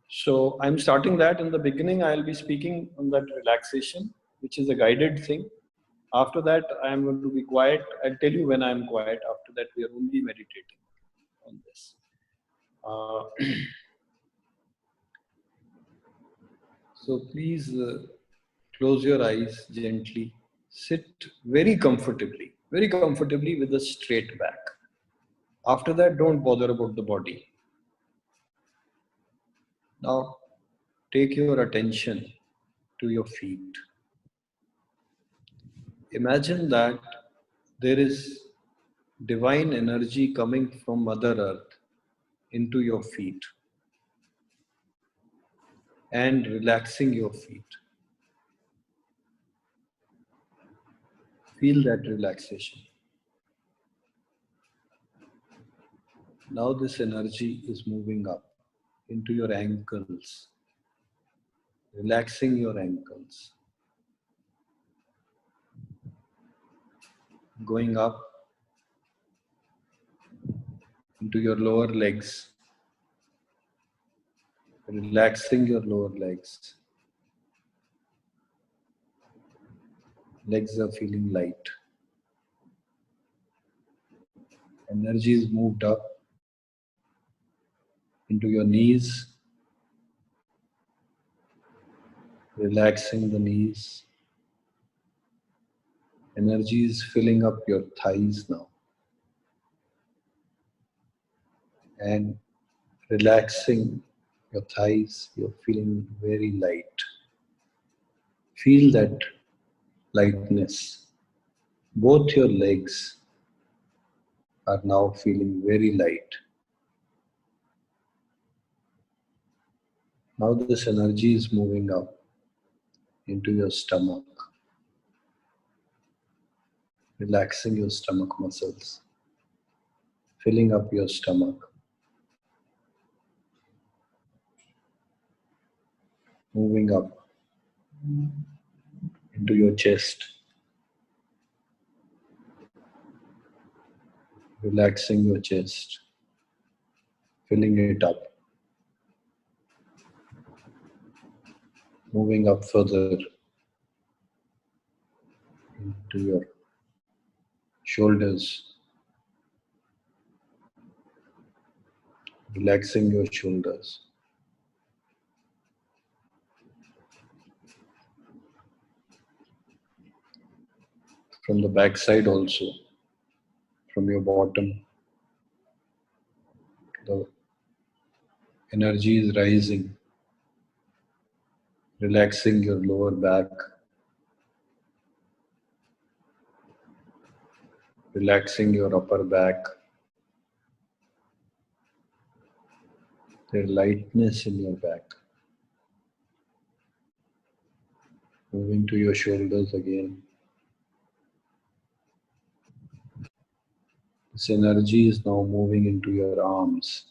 So I'm starting that. In the beginning, I'll be speaking on that relaxation, which is a guided thing. After that, I am going to be quiet. I'll tell you when I'm quiet. After that, we are only meditating on this. So please close your eyes gently. Sit very comfortably with a straight back. After that, don't bother about the body. Now, take your attention to your feet. Imagine that there is divine energy coming from Mother Earth into your feet and relaxing your feet. Feel that relaxation. Now this energy is moving up into your ankles, relaxing your ankles, going up into your lower legs, relaxing your lower legs. Legs are feeling light. Energy is moved up into your knees, relaxing the knees. Energy is filling up your thighs now and relaxing your thighs. You're feeling very light. Feel that lightness. Both your legs are now feeling very light. Now this energy is moving up into your stomach, relaxing your stomach muscles, filling up your stomach, moving up into your chest, relaxing your chest, filling it up, moving up further into your shoulders, relaxing your shoulders. From the back side also, from your bottom, the energy is rising, relaxing your lower back, relaxing your upper back. There's lightness in your back. Moving to your shoulders again. This energy is now moving into your arms,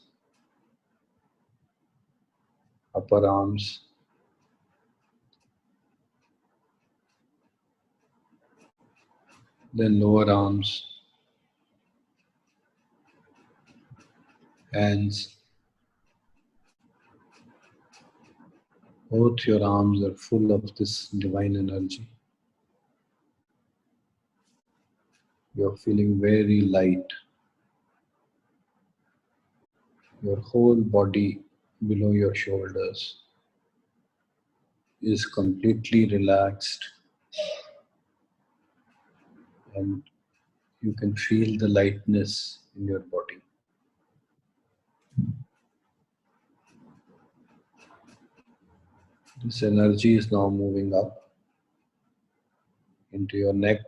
upper arms, then lower arms, hands. Both your arms are full of this divine energy. You're feeling very light. Your whole body below your shoulders is completely relaxed, and you can feel the lightness in your body. This energy is now moving up into your neck,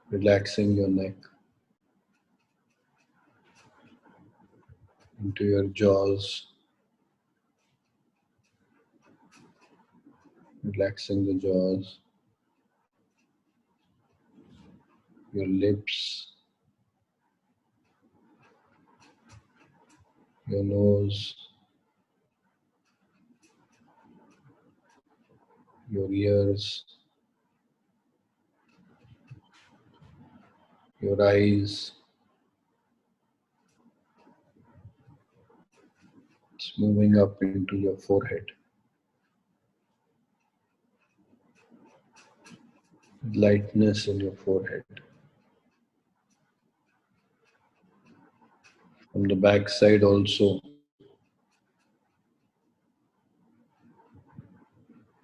relaxing your neck, into your jaws, relaxing the jaws, your lips, your nose, your ears, your eyes. It's moving up into your forehead. Lightness in your forehead. From the back side also,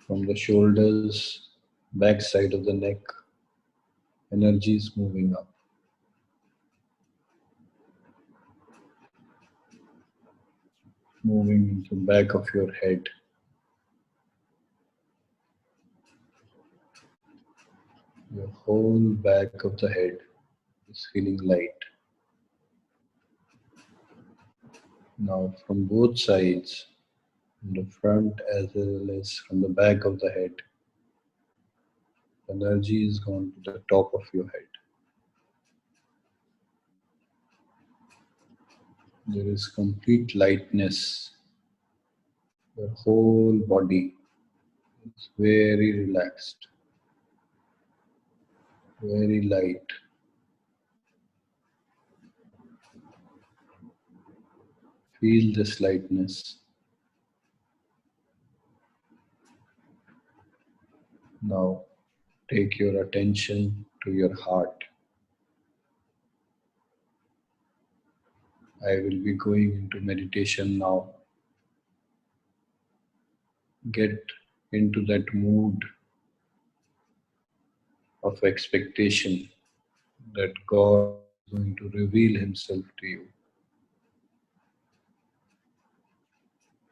from the shoulders, back side of the neck, energy is moving up. Moving into the back of your head. Your whole back of the head is feeling light. Now from both sides, from the front as well as from the back of the head, energy is gone to the top of your head. There is complete lightness. Your whole body is very relaxed, very light. Feel this lightness. Now take your attention to your heart. I will be going into meditation now. Get into that mood of expectation that God is going to reveal Himself to you.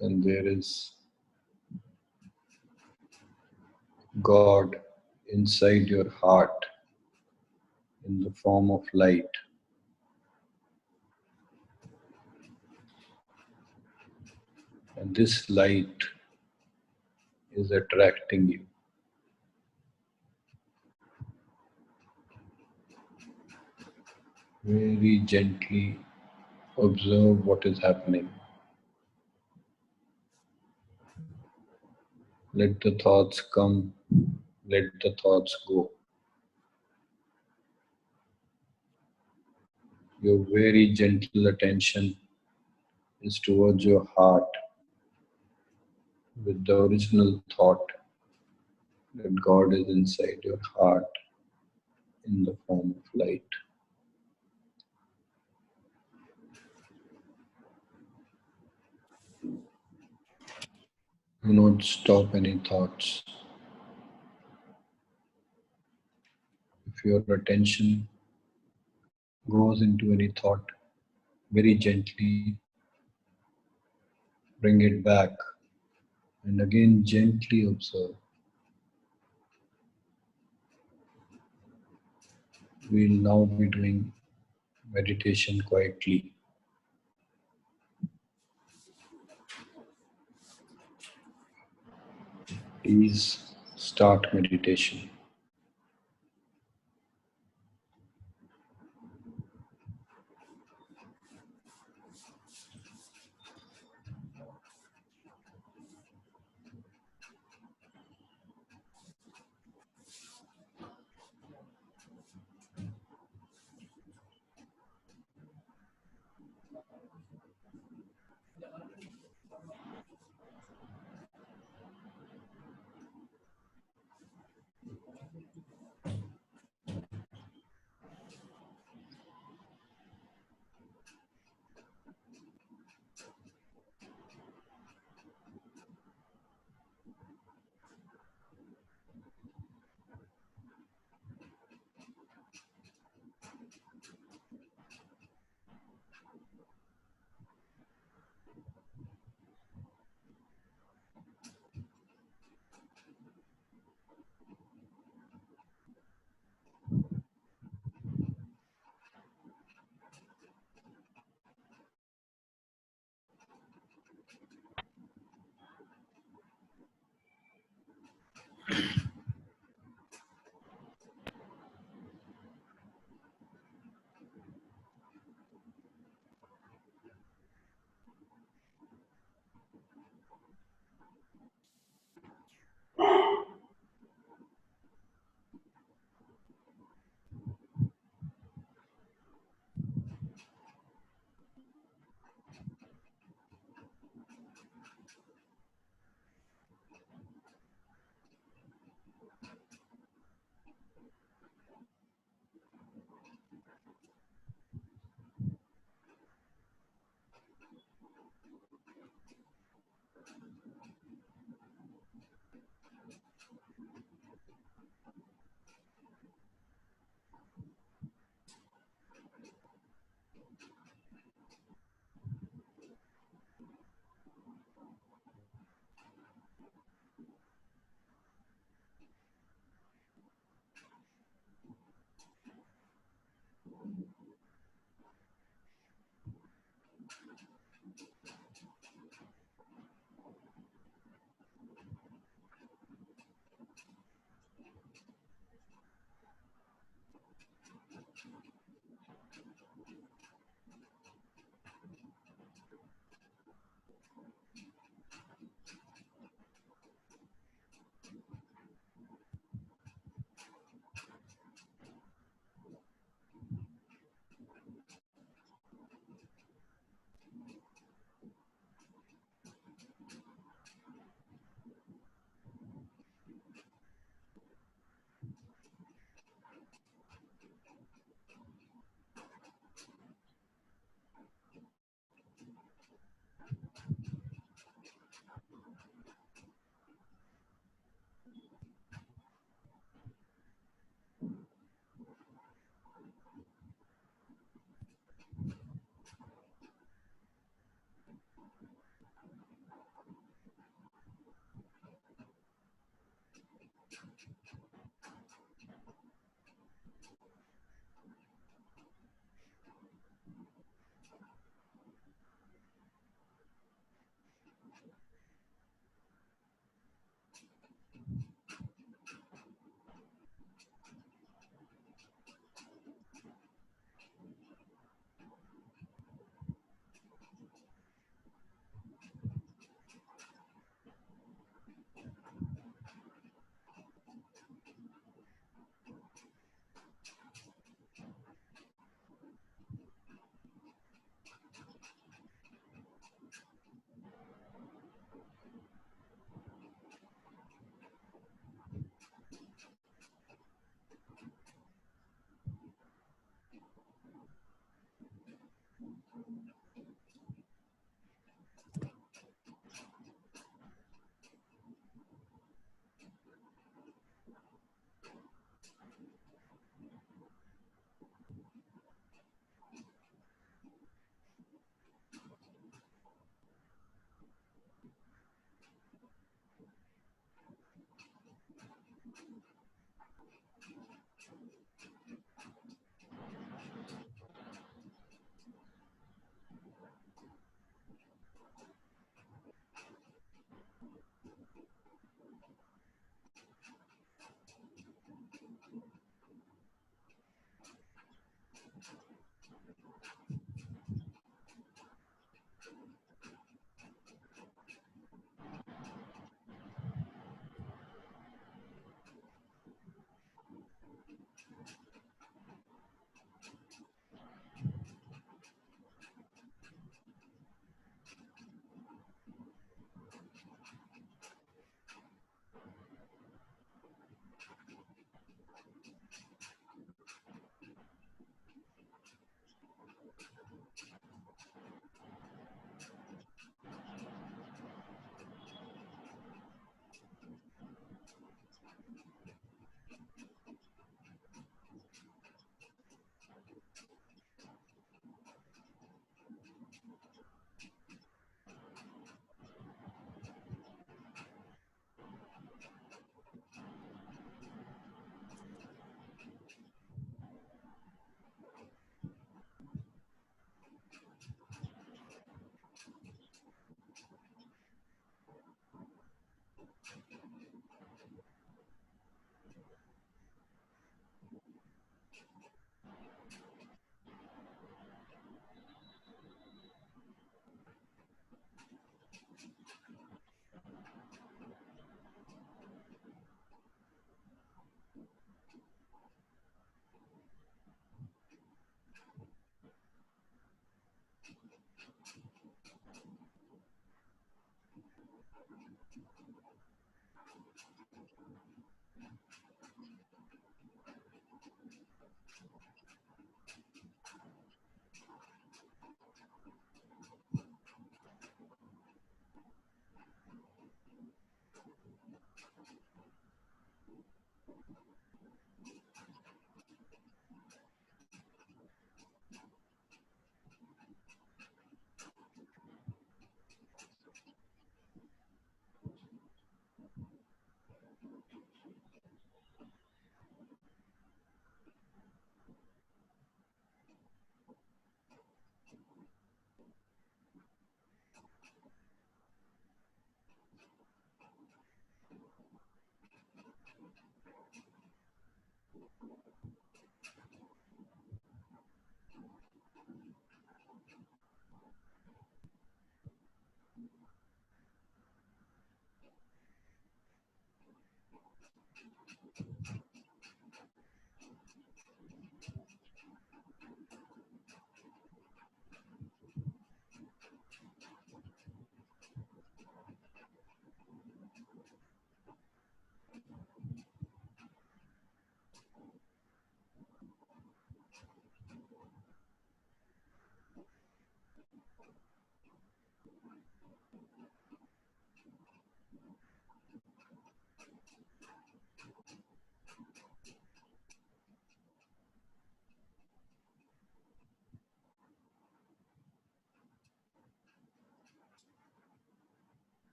And there is God inside your heart in the form of light. And this light is attracting you. Very gently observe what is happening. Let the thoughts come, let the thoughts go. Your very gentle attention is towards your heart with the original thought that God is inside your heart in the form of light. Do not stop any thoughts. If your attention goes into any thought, very gently bring it back and again gently observe. We will now be doing meditation quietly. Please start meditation.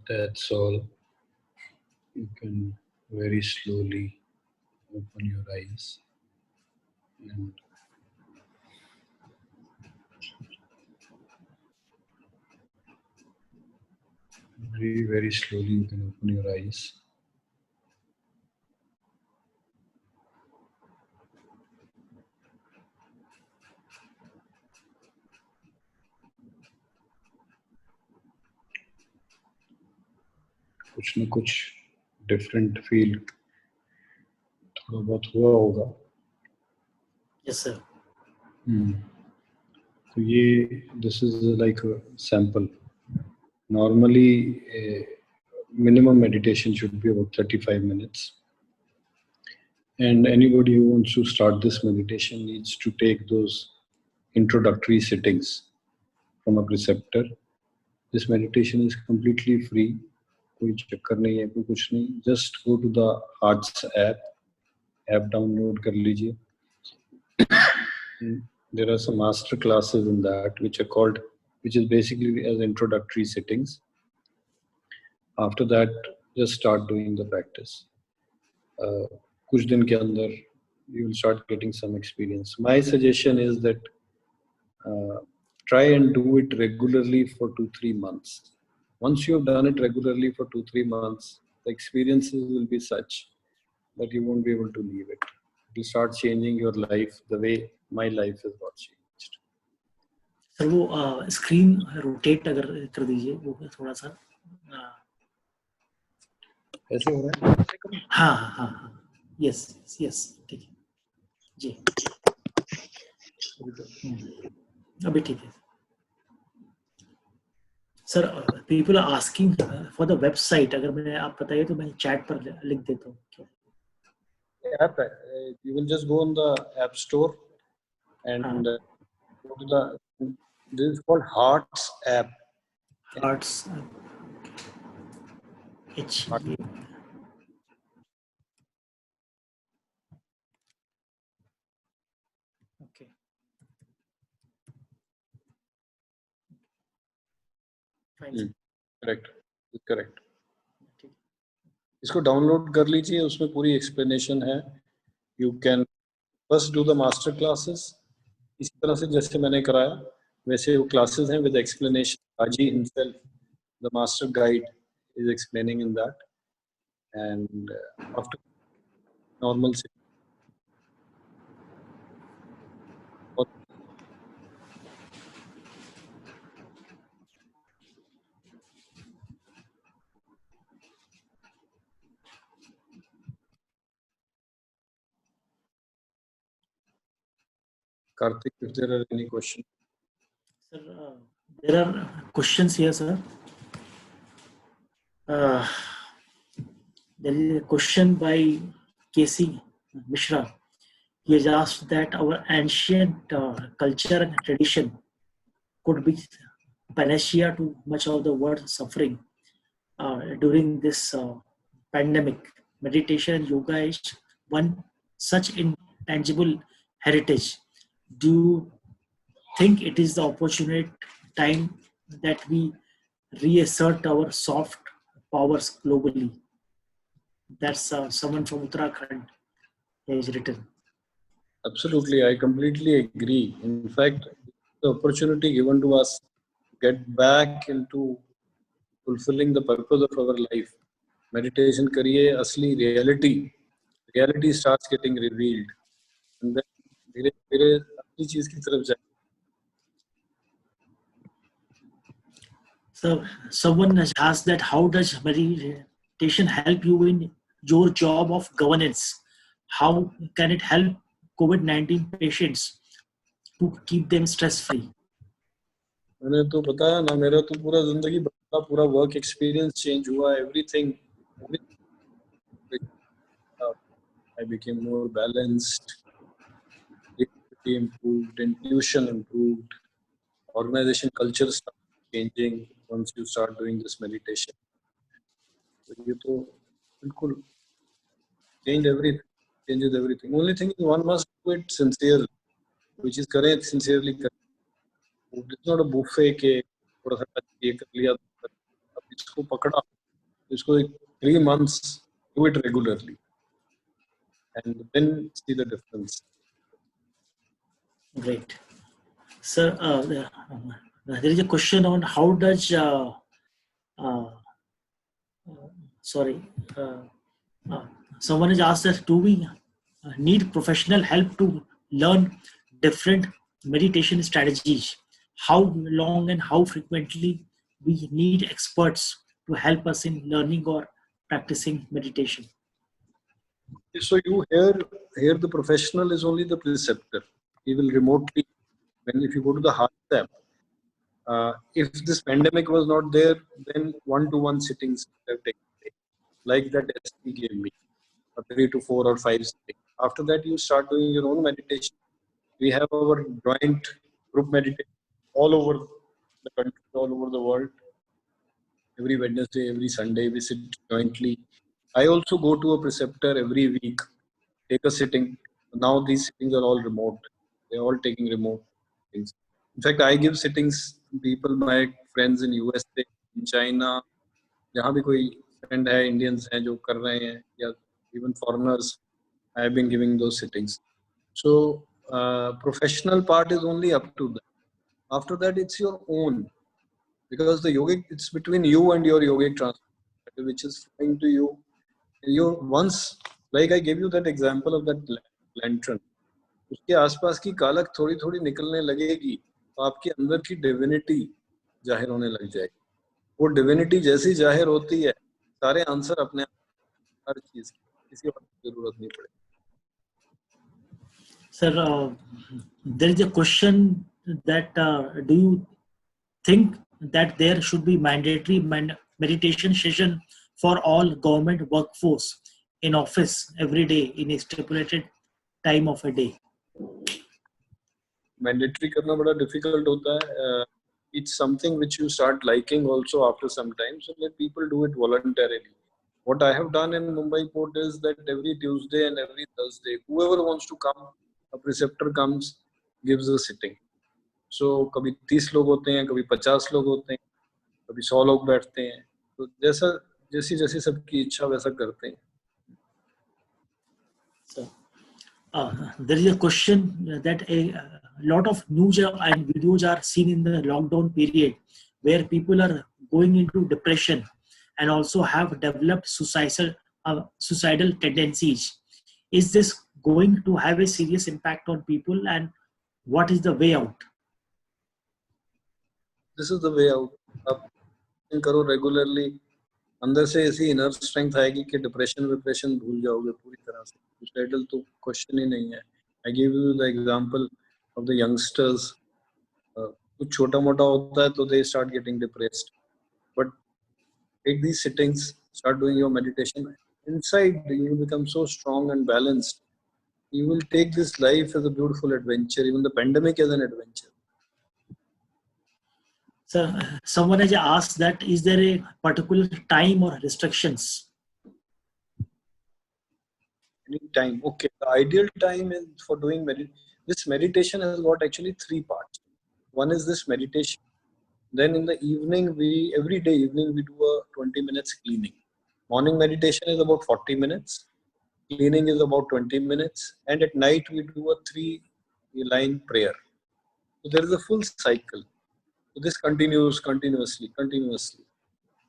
That's all. You can very slowly open your eyes and very slowly you can open your eyes. कुछ न कुछ different feel थोड़ा बहुत हुआ होगा. Yes, sir. तो ये this is like a sample. Normally, minimum meditation should be about 35 minutes. And anybody who wants to start this meditation needs to take those introductory sittings from a preceptor. This meditation is completely free. कोई चक्कर नहीं है, कोई कुछ नहीं. Just go to the Hearts app download कर लीजिए. There are some master classes in that which is basically as introductory sittings. After that, just start doing the practice. कुछ दिन के अंदर you will start getting some experience. My suggestion is that try and do it regularly for 2-3 months. Once you have done it regularly for 2-3 months, the experiences will be such that you won't be able to leave it. It will start changing your life the way my life has got changed. Sir वो screen rotate अगर कर दीजिए वो थोड़ा सा. ऐसे हो रहा है? हाँ. यस ठीक है जी. अभी ठीक है sir. People are asking for the website. अगर मैं आप बताइए तो मैं चैट पर लिख देता हूँ. App, you will just go on the app store and go to this is called Hearts app. Hearts. Okay. Fine. Correct. इसको डाउनलोड कर लीजिए. उसमें पूरी एक्सप्लेनेशन है. You can first do the master classes. इसी तरह से जैसे मैंने कराया वैसे वो क्लासेस हैं with explanation. Haji himself, the master guide, is explaining in that. And after normal Karthik, if there are any questions. Sir, there are questions here, sir. There is a question by K.C. Mishra. He has asked that our ancient culture and tradition could be panacea to much of the world's suffering during this pandemic. Meditation and yoga is one such intangible heritage. Do you think it is the opportune time that we reassert our soft powers globally? That's someone from Uttarakhand has written. Absolutely, I completely agree. In fact, the opportunity given to us to get back into fulfilling the purpose of our life. Meditation kariye, asli reality starts getting revealed. And then धीरे-धीरे अपनी चीज की तरफ जाए. So someone has asked that how does meditation help you in your job of governance? How can it help COVID-19 patients to keep them stress-free? मैंने तो बताया ना, मेरा तो पूरा जिंदगी बदला, पूरा वर्क एक्सपीरियंस चेंज हुआ, everything I became more balanced, creativity improved, intuition improved, organization culture started changing once you start doing this meditation. So ये तो बिल्कुल changes everything. Only thing is one must do it sincerely, which is करें sincerely करें. It's not a buffet के थोड़ा सा touch ये कर लिया, अब इसको पकड़ा, इसको 3 months do it regularly and then see the difference. Great. Sir, there is a question on how does uh, sorry, someone has asked us, do we need professional help to learn different meditation strategies? How long and how frequently we need experts to help us in learning or practicing meditation? So you here the professional is only the preceptor. He will remotely, when if you go to the Heart app, if this pandemic was not there, then 1-to-1 sittings have taken place, like that SP gave me, 3 to 4 or 5 sittings. After that, you start doing your own meditation. We have our joint group meditation all over the country, all over the world. Every Wednesday, every Sunday, we sit jointly. I also go to a preceptor every week, take a sitting. Now these sittings are all remote. They're all taking remote things. In fact, I give sittings to people, my friends in USA, in China, जहाँ भी कोई friend है, Indians हैं जो कर रहे हैं, या even foreigners, I have been giving those sittings. So professional part is only up to that. After that, it's your own, because the yogic, it's between you and your yogic transformation, which is flowing to you. You once, like I gave you that example of that lantern, उसके आसपास की कालक थोड़ी थोड़ी निकलने लगेगी तो आपके अंदर की डिविनिटी जाहिर होने लग जाएगी. वो डिविनिटी जैसी जाहिर होती है, सारे आंसर अपने आप, हर चीज की, किसी और की जरूरत नहीं पड़ेगी. Sir, there is a question that do you think that there should be mandatory meditation session for all government workforce in office every day in a stipulated time of a day? Mandatory करना बड़ा difficult होता है. It's something which you start liking also after some time. So let people do it voluntarily. What I have done in Mumbai Port is that every Tuesday and every Thursday, whoever wants to come, a preceptor comes, gives a sitting. So कभी 30 लोग होते हैं, कभी 50 लोग होते हैं, कभी 100 लोग बैठते हैं. तो जैसी जैसी सबकी इच्छा वैसा करते हैं. So, there is a question that a lot of news and videos are seen in the lockdown period where people are going into depression and also have developed suicidal tendencies. Is this going to have a serious impact on people, and what is the way out? This is the way out. आप करो regularly, अंदर से ऐसी inner strength आएगी कि depression भूल जाओगे पूरी तरह से. सुसाइडल तो क्वेश्चन ही नहीं है. I give you the example of the youngsters. कुछ छोटा मोटा होता है तो they start getting depressed, but take these sittings, start doing your meditation, inside you become so strong and balanced. You will take this life as a beautiful adventure, even the pandemic as an adventure. So someone has asked that, is there a particular time or restrictions? Any time. Okay, the ideal time is for doing this meditation has got actually 3 parts. One is this meditation. Then in the evening, every day evening we do a 20 minutes cleaning. Morning meditation is about 40 minutes. Cleaning is about 20 minutes. And at night we do a 3-line prayer. So there is a full cycle. So this continues continuously.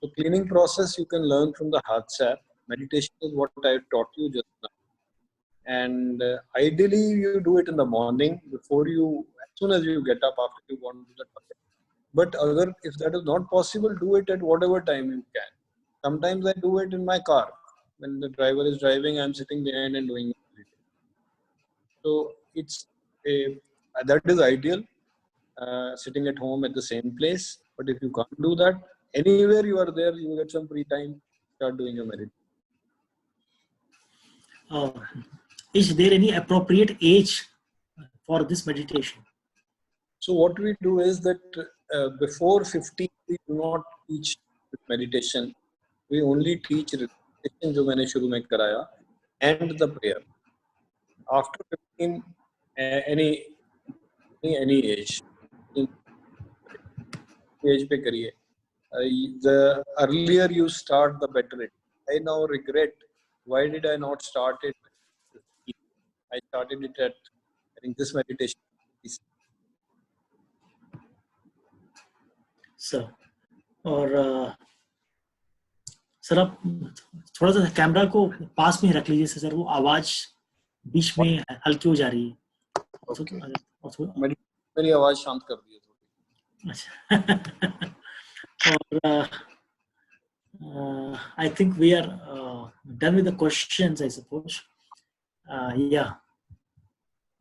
So cleaning process you can learn from the Heart app. Meditation is what I taught you just now. And ideally you do it in the morning before as soon as you get up after you want to do the toilet. But if that is not possible, do it at whatever time you can. Sometimes I do it in my car. When the driver is driving, I'm sitting behind and doing it. So that is ideal, sitting at home at the same place. But if you can't do that, anywhere you are there, you get some free time, start doing your meditation. Is there any appropriate age for this meditation? So what we do is that before 50, we do not teach meditation. We only teach meditation, जो मैंने शुरू में कराया, and the prayer. After 15, any age. As पे करिए. The earlier you start, the better it. I now regret why did I not start it. I started it at, I think, this meditation. Sir, और sir आप थोड़ा सा camera को पास में रख लीजिए सर, वो आवाज बीच में हल्की हो जा रही है. Okay. मेरी आवाज शांत कर दी है थोड़ी. अच्छा. और I think we are done with the questions, I suppose. Yeah.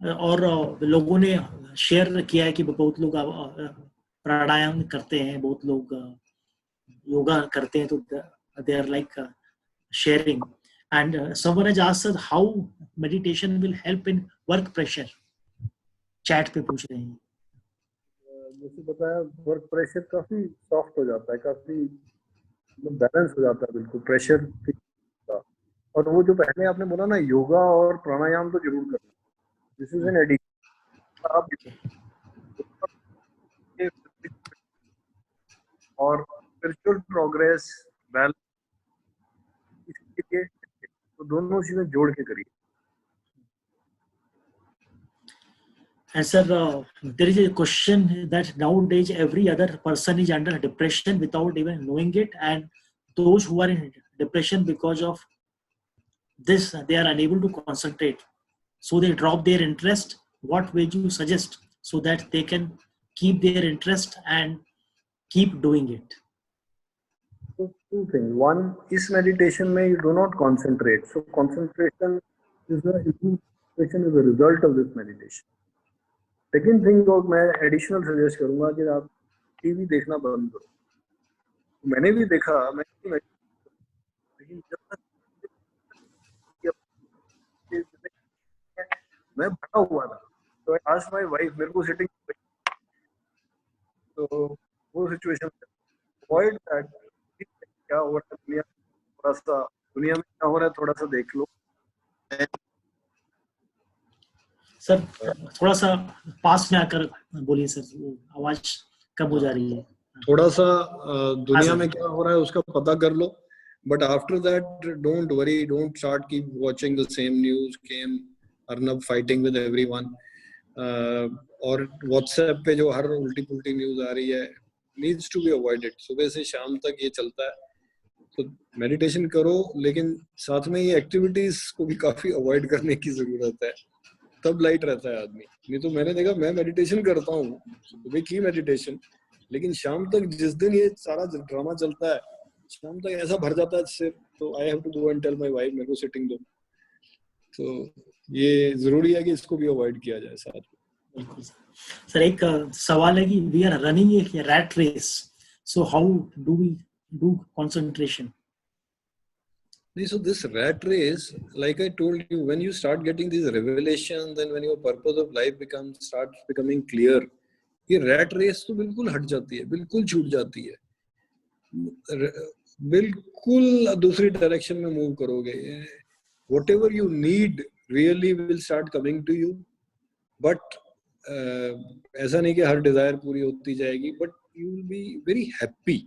और लोगों ने शेयर किया है कि बहुत लोग प्राणायाम करते हैं, बहुत लोग योगा करते हैं, तो they are like sharing. And someone has asked us how meditation will help in work pressure. Chat पे पूछ रहे हैं. जैसे बताया, वर्क प्रेशर काफी सॉफ्ट हो जाता है, काफी बैलेंस हो जाता है, बिल्कुल प्रेशर का. और वो जो पहले आपने बोला ना, योगा और प्राणायाम तो जरूर करना. This is an addition. आप और स्पिरिचुअल प्रोग्रेस, बैलेंस, इसके लिए तो दोनों चीजें जोड़ के करिए. And sir, there is a question that nowadays every other person is under depression without even knowing it, and those who are in depression because of this, they are unable to concentrate, so they drop their interest. What would you suggest so that they can keep their interest and keep doing it? So two things. One, is meditation में you do not concentrate. So concentration is a result of this meditation. Second thing जो मैं additional suggest करूंगा कि आप TV देखना बंद करो. मैंने भी देखा, लेकिन जब मैं भरा हुआ था, तो आई आस्क्ड माय वाइफ, मेरे को सिटिंग, तो वो सिचुएशन अवॉइड दैट. क्या हो रहा है दुनिया, थोड़ा सा दुनिया में क्या हो रहा है थोड़ा सा देख लो. सर थोड़ा सा पास में आकर बोलिए सर, आवाज कम हो जा रही है. थोड़ा सा दुनिया में क्या हो रहा है उसका पता कर लो. But after that don't worry, don't start keep watching the same news, came Arnab fighting with everyone, और व्हाट्सएप पे जो हर उल्टी पुल्टी न्यूज आ रही है, नीड्स टू बी अवॉइडेड. सुबह से शाम तक ये चलता है. तो मेडिटेशन करो, लेकिन साथ में ये एक्टिविटीज को भी काफी अवॉइड करने की जरूरत है, तब लाइट रहता है आदमी. नहीं तो मैंने देखा, मैं मेडिटेशन करता हूँ, सुबह की मेडिटेशन, लेकिन शाम तक जिस दिन ये सारा ड्रामा चलता है, शाम तक ऐसा भर जाता है सिर, तो I have to go and tell my wife मेरे को सिटिंग दो. तो ये जरूरी है कि इसको भी अवॉइड किया जाए साथ में. बिल्कुल सर. एक सवाल है कि we are running a rat race, so how do we do concentration? So this rat race, like I told you, when you start getting these revelations, then when your purpose of life starts becoming clear, ये rat race तो बिल्कुल हट जाती है, बिल्कुल छूट जाती है, बिल्कुल दूसरी डायरेक्शन में मूव करोगे. Whatever you need really will start coming to you, but ऐसा नहीं कि हर डिजायर पूरी होती जाएगी, but you will be very happy.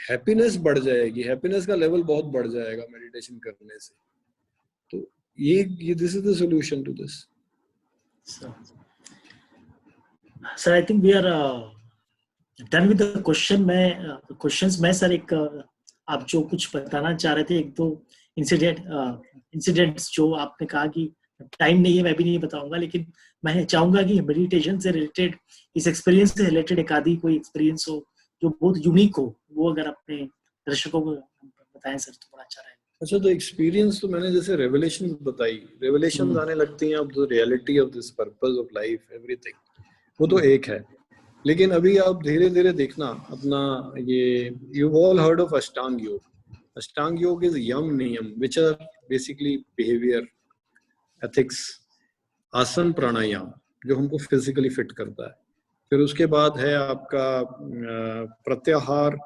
Happiness बढ़ जाएगी, हैप्पीनेस का लेवल बहुत बढ़ जाएगा मेडिटेशन करने से. तो ये this is the solution to this. Sir I think we are done with the questions. मैं सर एक आप जो कुछ बताना चाह रहे थे, एक दो इंसिडेंट्स जो आपने कहा कि टाइम नहीं है, मैं भी नहीं बताऊंगा, लेकिन मैं चाहूंगा कि मेडिटेशन से रिलेटेड, इस एक्सपीरियंस से रिलेटेड एक आदि कोई एक्सपीरियंस हो जो बहुत यूनिक हो, वो अगर अपने दर्शकों को बताएं सर तो बड़ा अच्छा रहेगा. अच्छा, तो एक्सपीरियंस तो मैंने जैसे रेवलेशन बताई, रेवलेशन आने लगती हैं, अब the reality of this purpose of life, everything, वो तो एक है. लेकिन अभी आप धीरे धीरे देखना अपना ये, यू ऑल हर्ड ऑफ अष्टांग योग. अष्टांग योग is yama niyama which are basically behaviour, ethics, asana, pranayama, जो हमको फिजिकली फिट करता है. फिर उसके बाद है आपका प्रत्याहार,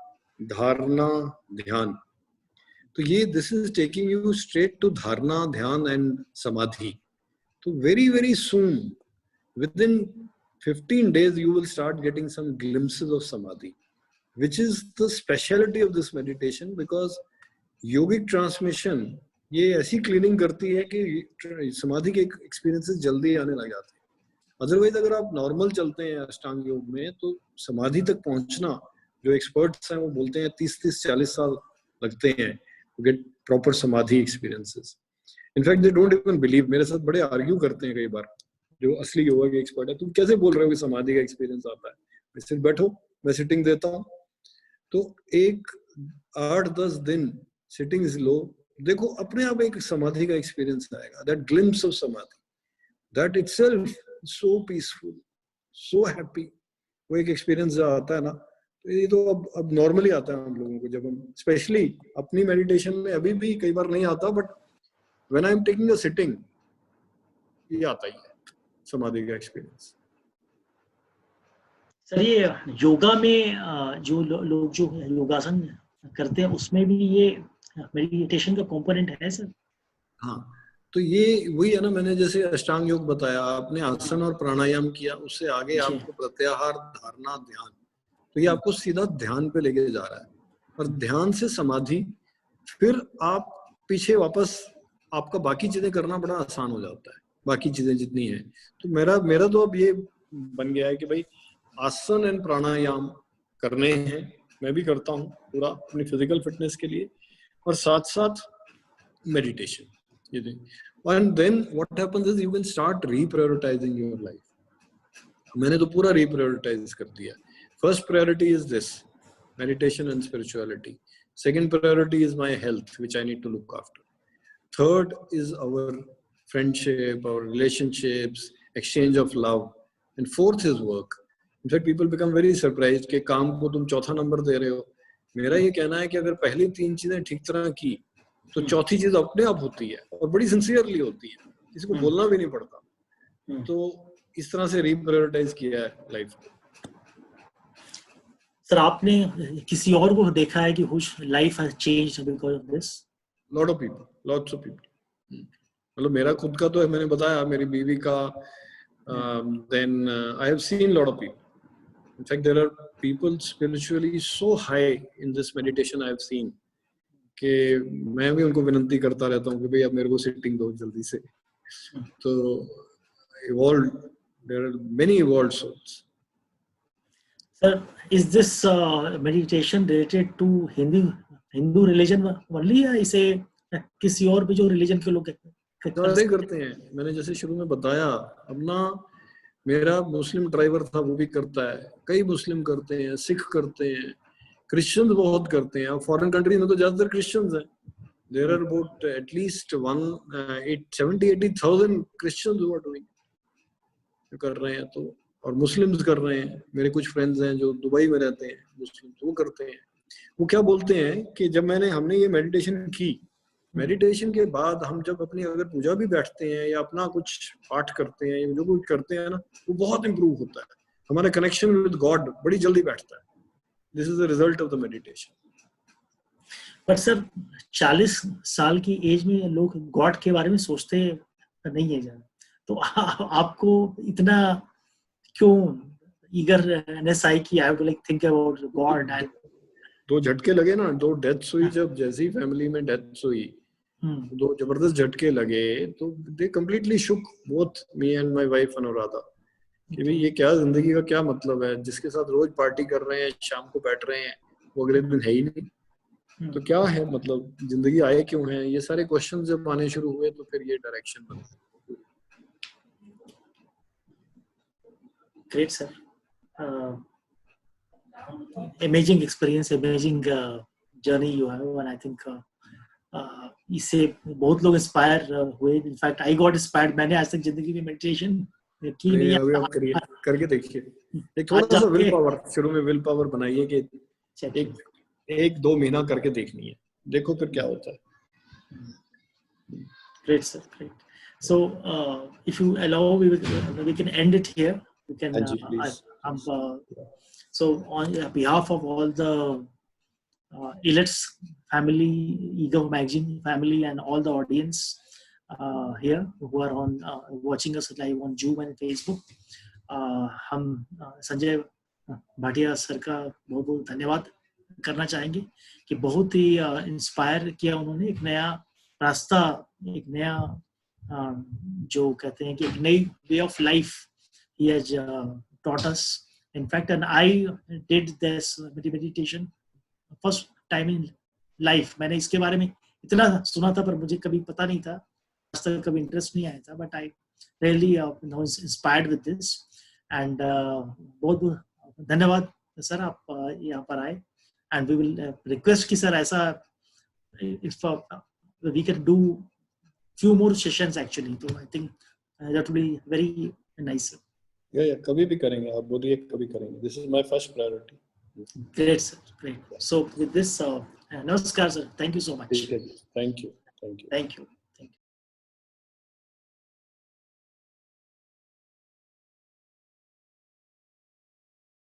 धारणा, ध्यान. तो ये this is taking you straight to dharana, dhyana and samadhi. तो very very soon, within 15 days you will start getting some glimpses of samadhi. which is the speciality of this meditation, because yogic transmission ये ऐसी cleaning करती है कि समाधि के experiences जल्दी आने लग जाते हैं. अदरवाइज अगर आप नॉर्मल चलते हैं अष्टांग योग में तो समाधि तक पहुंचना, जो एक्सपर्ट्स हैं वो बोलते हैं 30-40 साल लगते हैं to get proper समाधि experiences. In fact they don't even believe. मेरे साथ बड़े आर्ग्यू करते हैं कई बार जो असली योगा के एक्सपर्ट है, तुम कैसे बोल रहे हो कि समाधि का एक्सपीरियंस आता है. मैं सिर्फ बैठो, मैं सिटिंग देता हूँ, तो एक 8-10 दिन सिटिंग इज लो, देखो अपने आप एक समाधि का एक्सपीरियंस आएगा. दैट ग्लिम्स ऑफ समाधि, that itself so peaceful, so happy. वो एक एक्सपीरियंस आता है ना, तो ये तो अब नॉर्मली आता है हम लोगों को. जब हम स्पेशली अपनी मेडिटेशन में अभी भी कई बार नहीं आता, but when I am taking a sitting ये आता ही है समाधि का एक्सपीरियंस. सर ये योगा में जो लोग जो योगासन करते हैं उसमें भी ये मेडिटेशन का कंपोनेंट है सर? हाँ, तो ये वही है ना, मैंने जैसे अष्टांग योग बताया, आपने आसन और प्राणायाम किया, उससे आगे आपको प्रत्याहार, धारणा, ध्यान, तो ये आपको सीधा ध्यान पे लेके जा रहा है. और ध्यान से समाधि, फिर आप पीछे वापस आपका बाकी चीजें करना बड़ा आसान हो जाता है, बाकी चीजें जितनी है. तो मेरा तो अब ये बन गया है कि भाई आसन एंड प्राणायाम करने हैं, मैं भी करता हूँ पूरा अपनी फिजिकल फिटनेस के लिए, और साथ साथ मेडिटेशन. ये and then what happens is you can start reprioritising your life. मैंने तो पूरा रीप्रायोरिटाइज कर दिया. First priority is this meditation and spirituality. Second priority is my health which I need to look after. Third is our friendship, our relationships, exchange of love, and fourth is work. In fact, people become very surprised कि काम को तुम चौथा number दे रहे हो. मेरा ये कहना है कि अगर पहली 3 चीजें ठीक तरह की तो चौथी चीज अपने आप होती है, और बड़ी सिंसियरली होती है, किसी को बोलना भी नहीं पड़ता. तो इस तरह से रीप्रायोरिटाइज किया है लाइफ को. सर आपने किसी और को देखा है कि whose life has changed because of this? Lots of people. मतलब मेरा खुद का तो है, मैंने बताया, मेरी बीवी का. Then I have seen lot of people. In fact, there are people spiritually so high in this meditation I have seen कि मैं भी उनको विनती करता रहता हूँ कि भाई अब मेरे को सिटिंग दो जल्दी से. तो evolved, there are many evolved souls. Sir, is this meditation related to Hindu religion only या इसे किसी और भी जो रिलीजन के लोग करते हैं? मैंने जैसे शुरू में बताया, अपना मेरा मुस्लिम ड्राइवर था वो भी करता है, कई मुस्लिम करते हैं, सिख करते हैं, क्रिश्चियंस बहुत करते हैं. फॉरेन कंट्री में तो ज्यादातर क्रिश्चियंस हैं. There are about at least 70,000-80,000 Christians who are doing, कर रहे हैं. तो और मुस्लिम्स कर रहे हैं. मेरे कुछ फ्रेंड्स हैं जो दुबई में रहते हैं मुस्लिम, वो करते हैं. वो क्या बोलते हैं कि जब हमने ये मेडिटेशन की, मेडिटेशन के बाद हम जब अपनी अगर पूजा भी बैठते हैं या अपना कुछ पाठ करते हैं या जो कुछ करते हैं ना, वो बहुत इंप्रूव होता है. हमारा कनेक्शन विद गॉड बड़ी जल्दी बैठता है. This is the result of the meditation. But sir 40 साल की एज में लोग गॉड के बारे में सोचते नहीं है ज्यादा, तो आपको इतना क्यों ईगरनेस आई कि I have to like think about God? And 2 झटके लगे ना, 2 डेथ्स हुई. जब जैसी फैमिली में डेथ्स हुई, 2 जबरदस्त झटके लगे, तो they completely shook both me and my wife Anuradha कि भाई ये क्या जिंदगी का क्या मतलब है. जिसके साथ रोज पार्टी कर रहे हैं, शाम को बैठ रहे हैं, वो अगले दिन है ही नहीं. तो क्या है मतलब, जिंदगी आए क्यों है? ये सारे क्वेश्चन जब आने शुरू हुए तो फिर ये डायरेक्शन बना. Great sir, amazing experience, amazing journey you have, and I think इससे बहुत लोग इंस्पायर हुए. In fact I got inspired. मैंने आज तक जिंदगी में मेडिटेशन की नहीं. अभी आप करिए, करके देखिए. एक थोड़ा सा विल पावर, शुरू में विल पावर बनाइए कि 1-2 महीना करके देखनी है, देखो फिर क्या होता है. Great sir, great. So if you allow, we can end it here. We can so on behalf of all the Illets family, eGov Magazine family, and all the audience here who are on watching us live on Zoom and Facebook, हम Sanjay Bhatia sir का बहुत बहुत धन्यवाद करना चाहेंगे कि बहुत ही inspire किया उन्होंने, एक नया रास्ता, एक नया जो कहते हैं कि एक नई way of life he has taught us. In fact, and I did this meditation first time in life. मैंने इसके बारे में इतना सुना था पर मुझे कभी पता नहीं था, आज तक कभी इंटरेस्ट नहीं आया था, but I really inspired with this. And बहुत बहुत धन्यवाद सर, आप यहाँ पर आए. And we will request कि सर ऐसा if we can do few more sessions actually, so I think that will be very nice. Yeah, कभी भी करेंगे, आप बोलिए कभी करेंगे. This is my first priority. Great, sir. Great. So with this, namaskar, sir. Thank you so much. Thank you. Thank you. Thank you.